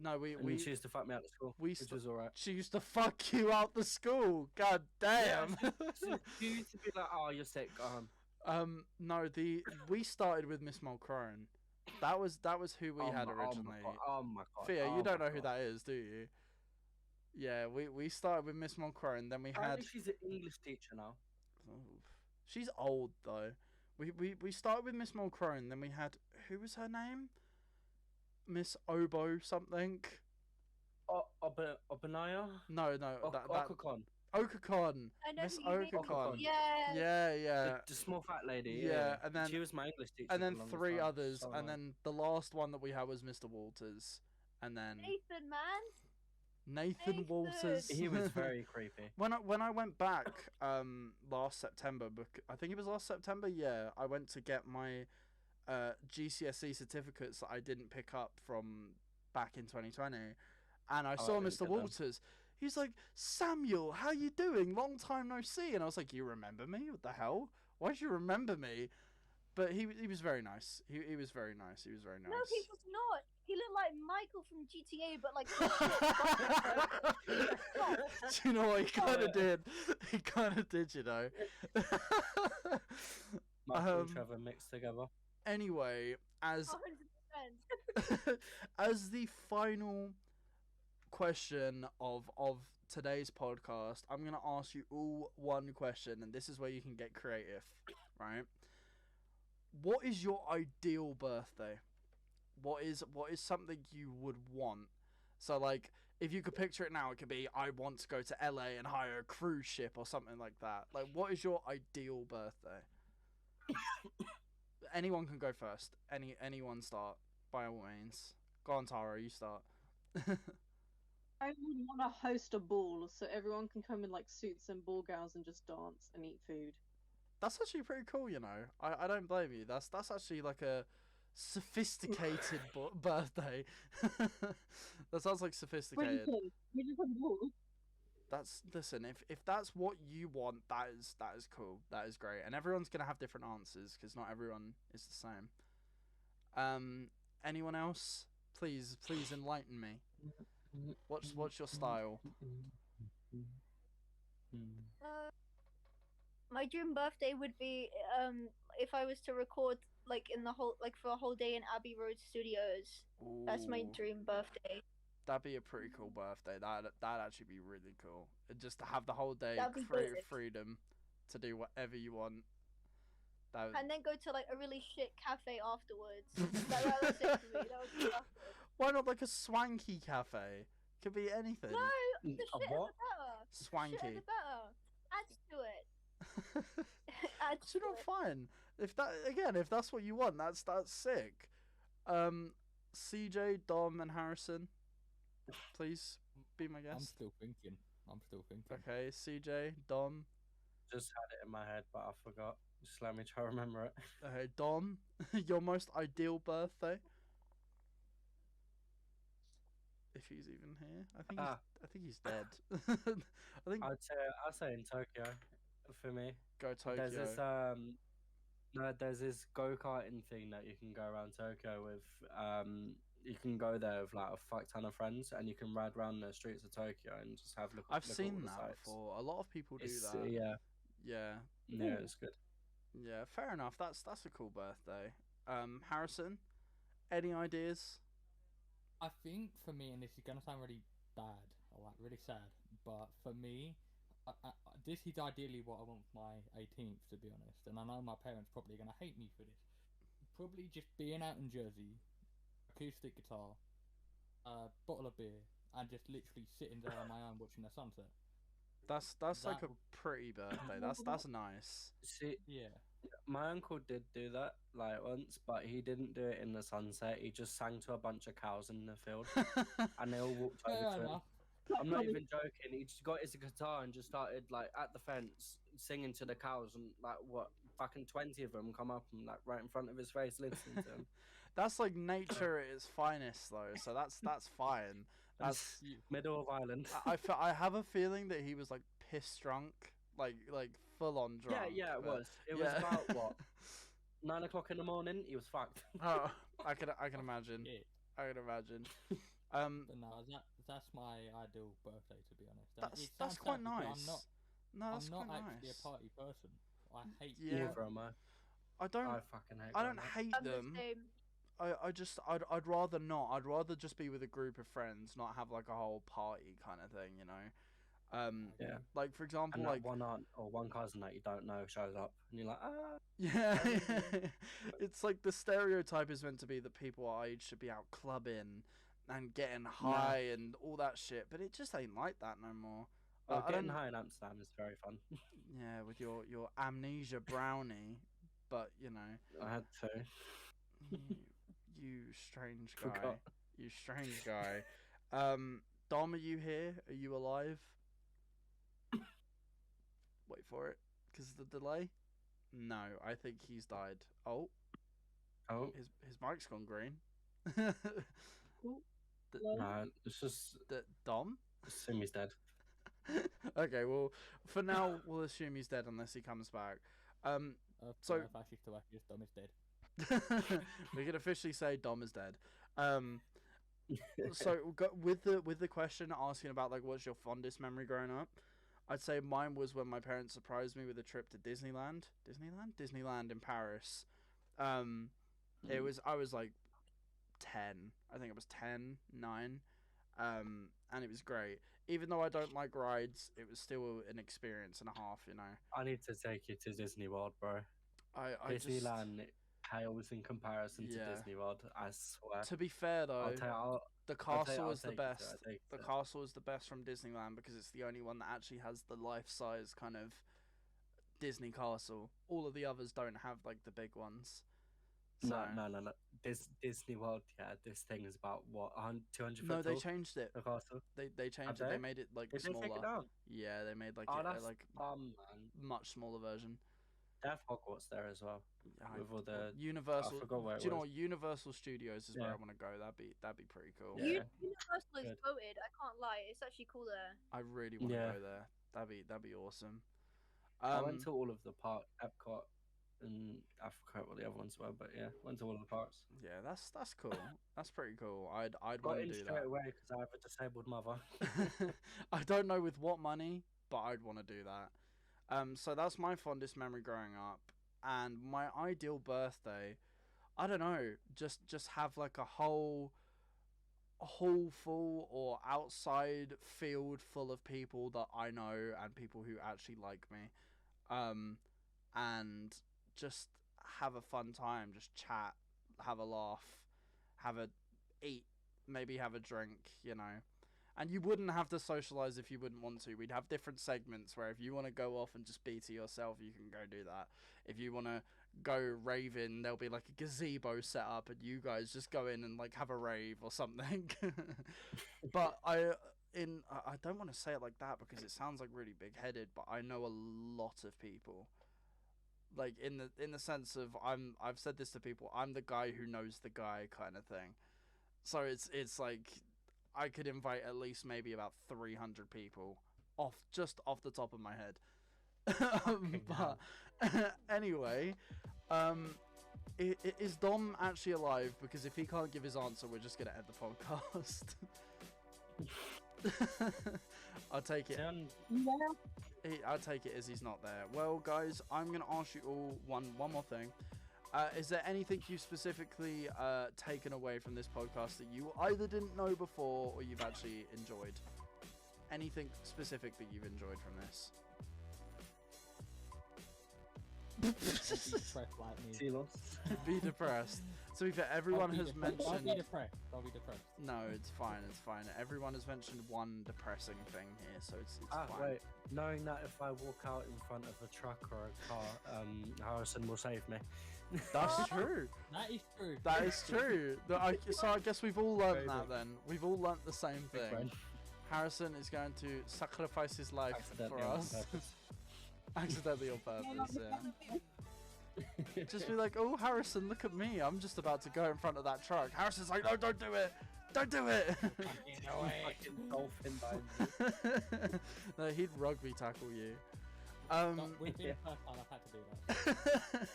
No, and she used to fuck me out of school, which was alright. She used to fuck you out the school. God damn. Yeah, she used to be like, "Oh, you're sick. Go home." No, we started with Miss Mulcrone. That was who we had originally. Oh my god. Phia, you don't know who that is, do you? Yeah, we started with Miss Mulcrone, then we Apparently had. she's an English teacher now. Oh, she's old though. We started with Miss Mulcrone, then we had, who was her name? Miss Obo something. Obanaya? No, Okakon. Okakon. I know Miss who you mean. Okakon. Yeah. Yeah. The small fat lady. Yeah, and then she was my English teacher. and then for the 3 longest time, others, so and annoying. then the last one that we had was Mr. Walters, and then Nathan, man. Nathan Walters. He was very creepy. When I went back last September, I think it was last September. Yeah, I went to get my GCSE certificates that I didn't pick up from back in 2020, and I saw Mr. Walters. He's like, "Samuel, how you doing? Long time no see." And I was like, "You remember me? What the hell? Why do you remember me?" But he was very nice. He was very nice. He was very nice. No, he was not. He looked like Michael from GTA, but like. Do you know what he kind of did? He kind of did, you know. Michael and Trevor mixed together. Anyway, as 100%. as the final question of today's podcast, I'm gonna ask you all one question, and this is where you can get creative, right? What is your ideal birthday? What is something you would want? So like, if you could picture it now, it could be, I want to go to LA and hire a cruise ship or something like that. Like, what is your ideal birthday? Anyone can go first. Anyone start, by all means. Go on, Tara, you start. I would want to host a ball so everyone can come in like suits and ball gowns and just dance and eat food. That's actually pretty cool, you know. I don't blame you. That's actually like a sophisticated birthday. That sounds like sophisticated. We just have a ball. Listen, if that's what you want, that is cool. That is great. And everyone's gonna have different answers because not everyone is the same. Anyone else? Please enlighten me. What's your style? My dream birthday would be if I was to record like in the whole like for a whole day in Abbey Road Studios. That's my Ooh, dream birthday. that'd be a pretty cool birthday. That'd actually be really cool. Just to have the whole day That'd be creative good. freedom to do whatever you want. And then go to like a really shit cafe afterwards. That was it for me. That would be perfect. Why not like a swanky cafe? Could be anything. No, the A shit what? the better. Swanky. The shit the better. Adds to it. Adds So to not it. fine. If that's what you want, that's sick. CJ, Dom, and Harrison, please be my I'm guest. still thinking. Okay, CJ, Dom. Just had it in my head, but I forgot. Just let me try to remember it. Okay, Dom, your most ideal birthday. If he's even here, I think he's dead. I think I'd say in Tokyo, for me. go Tokyo. There's this go-karting thing that you can go around Tokyo with. You can go there with like a fuck ton of friends, and you can ride around the streets of Tokyo and just have look. I've look seen at all the that sights. before. A lot of people do It's, that. yeah, Yeah, it's good. yeah. Fair enough. That's a cool birthday. Harrison, any ideas? I think for me, and this is gonna sound really bad or like really sad, but for me, this is ideally what I want for my 18th, to be honest. And I know my parents probably gonna hate me for this. Probably just being out in Jersey, acoustic guitar, bottle of beer, and just literally sitting there on my own watching the sunset. That's like a pretty birthday. That's nice. See, Yeah. my uncle did do that like once, but he didn't do it in the sunset. He just sang to a bunch of cows in the field, and they all walked over Fair to him. enough. I'm not even joking. He just got his guitar and just started like at the fence singing to the cows, and like what fucking 20 of them come up and like right in front of his face listening to him. That's like nature at its finest, though. So that's fine. That's Middle of Ireland. I have a feeling that he was like piss drunk, like full on drunk. Yeah, it but- was. It was about what 9 o'clock in the morning. He was fucked. Oh, I can imagine. Yeah. I can imagine. But no, that's my ideal birthday, to be honest. And it That's sounds quite sad because nice. No, that's I'm not quite actually nice. a party person. I hate Yeah. Neither am I. I don't. I fucking hate I going don't out. hate I'm the them. same. I'd rather not. I'd rather just be with a group of friends, not have like a whole party kind of thing, you know. Yeah. Like for example, And like that one aunt or one cousin that you don't know shows up, and you're like, ah. yeah, I remember it's like the stereotype is meant to be that people our age should be out clubbing and getting high and all that shit, but it just ain't like that no more. Well, I getting don't. high in Amsterdam is very fun. Yeah, with your amnesia brownie, but you know, I had to. you, you strange guy. Forgot. You strange guy. Dom, are you here? Are you alive? Wait for it, because of the delay. No, I think he's died. Oh, Oh, his mic's gone green. no, it's just Dom. assume he's dead. Okay, well, for now we'll assume he's dead unless he comes back. So Dom is dead. we can officially say Dom is dead. So with the question asking about like what's your fondest memory growing up, I'd say mine was when my parents surprised me with a trip to Disneyland in Paris. It was I was like 10. I think it was 10, 9. And it was great. Even though I don't like rides, it was still an experience and a half, you know. I need to take you to Disney World, bro. I Disneyland pales in comparison to Yeah. Disney World. I swear. To be fair though, the castle I'll is the take you to it, best. I'll take you The to it. castle is the best from Disneyland because it's the only one that actually has the life-size kind of Disney castle. All of the others don't have like the big ones. So, No. Disney World, yeah, this thing is about what 200 no, foot they tall, changed it. the castle. They changed Have it. They they? made it like Did they smaller. take it down? Yeah, they made like Oh, a that's like man. much smaller version. They have Hogwarts there as well. With all the Universal. I forgot where it Do you know was. what Universal Studios is where Yeah. I want to go? That'd be pretty cool. Yeah. Universal is Good. voted. I can't lie. It's actually cool there. I really want to Yeah. go there. That'd be awesome. I went to all of the park, Epcot, and I forgot what the other ones were, but yeah, went to all of the parks. Yeah, that's cool. That's pretty cool. I'd Got want to in do straight that. away because I have a disabled mother. I don't know with what money, but I'd want to do that. So that's my fondest memory growing up, and my ideal birthday. I don't know. Just have like a whole hall full or outside field full of people that I know and people who actually like me. And just have a fun time, just chat, have a laugh, eat, maybe have a drink, you know. And you wouldn't have to socialize if you wouldn't want to. We'd have different segments where if you want to go off and just be to yourself, you can go do that. If you want to go raving, there'll be like a gazebo set up and you guys just go in and like have a rave or something. But I don't want to say it like that because it sounds like really big-headed, but I know a lot of people. Like in the sense of I've said this to people, I'm the guy who knows the guy kind of thing. So it's like I could invite at least maybe about 300 people off the top of my head. But anyway, is Dom actually alive? Because if he can't give his answer, we're just gonna end the podcast. I'll take it. I'll take it as he's not there. Well, guys, I'm going to ask you all one more thing. Is there anything you've specifically taken away from this podcast that you either didn't know before or you've actually enjoyed? Anything specific that you've enjoyed from this? Be depressed. To be fair, everyone has mentioned. I'll be depressed. No, it's fine. It's fine. Everyone has mentioned one depressing thing here, so it's fine. Wait, knowing that if I walk out in front of a truck or a car, Harrison will save me. That's true. That is true. That is true. So I guess we've all learnt that then. We've all learnt the same Big thing. friend. Harrison is going to sacrifice his life Accidentally for on us. purpose. Accidentally on purpose, yeah. Just be like, oh, Harrison, look at me. I'm just about to go in front of that truck. Harrison's like, no, don't do it. Don't do it. Fucking dolphin behind you. No, he'd rugby tackle you. With the first time I've had to do that.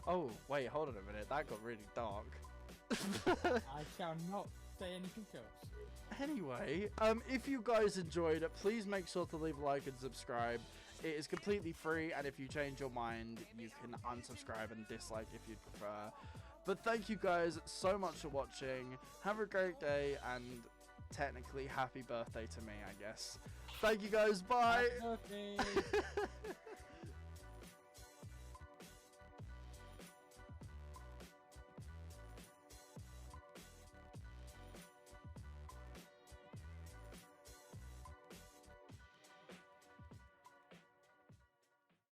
Oh, wait, hold on a minute. That got really dark. I shall not say anything else. Anyway, if you guys enjoyed it, please make sure to leave a like and subscribe. It is completely free, and if you change your mind, you can unsubscribe and dislike if you'd prefer. But thank you guys so much for watching. Have a great day, and technically happy birthday to me, I guess. Thank you guys. Bye. Happy birthday.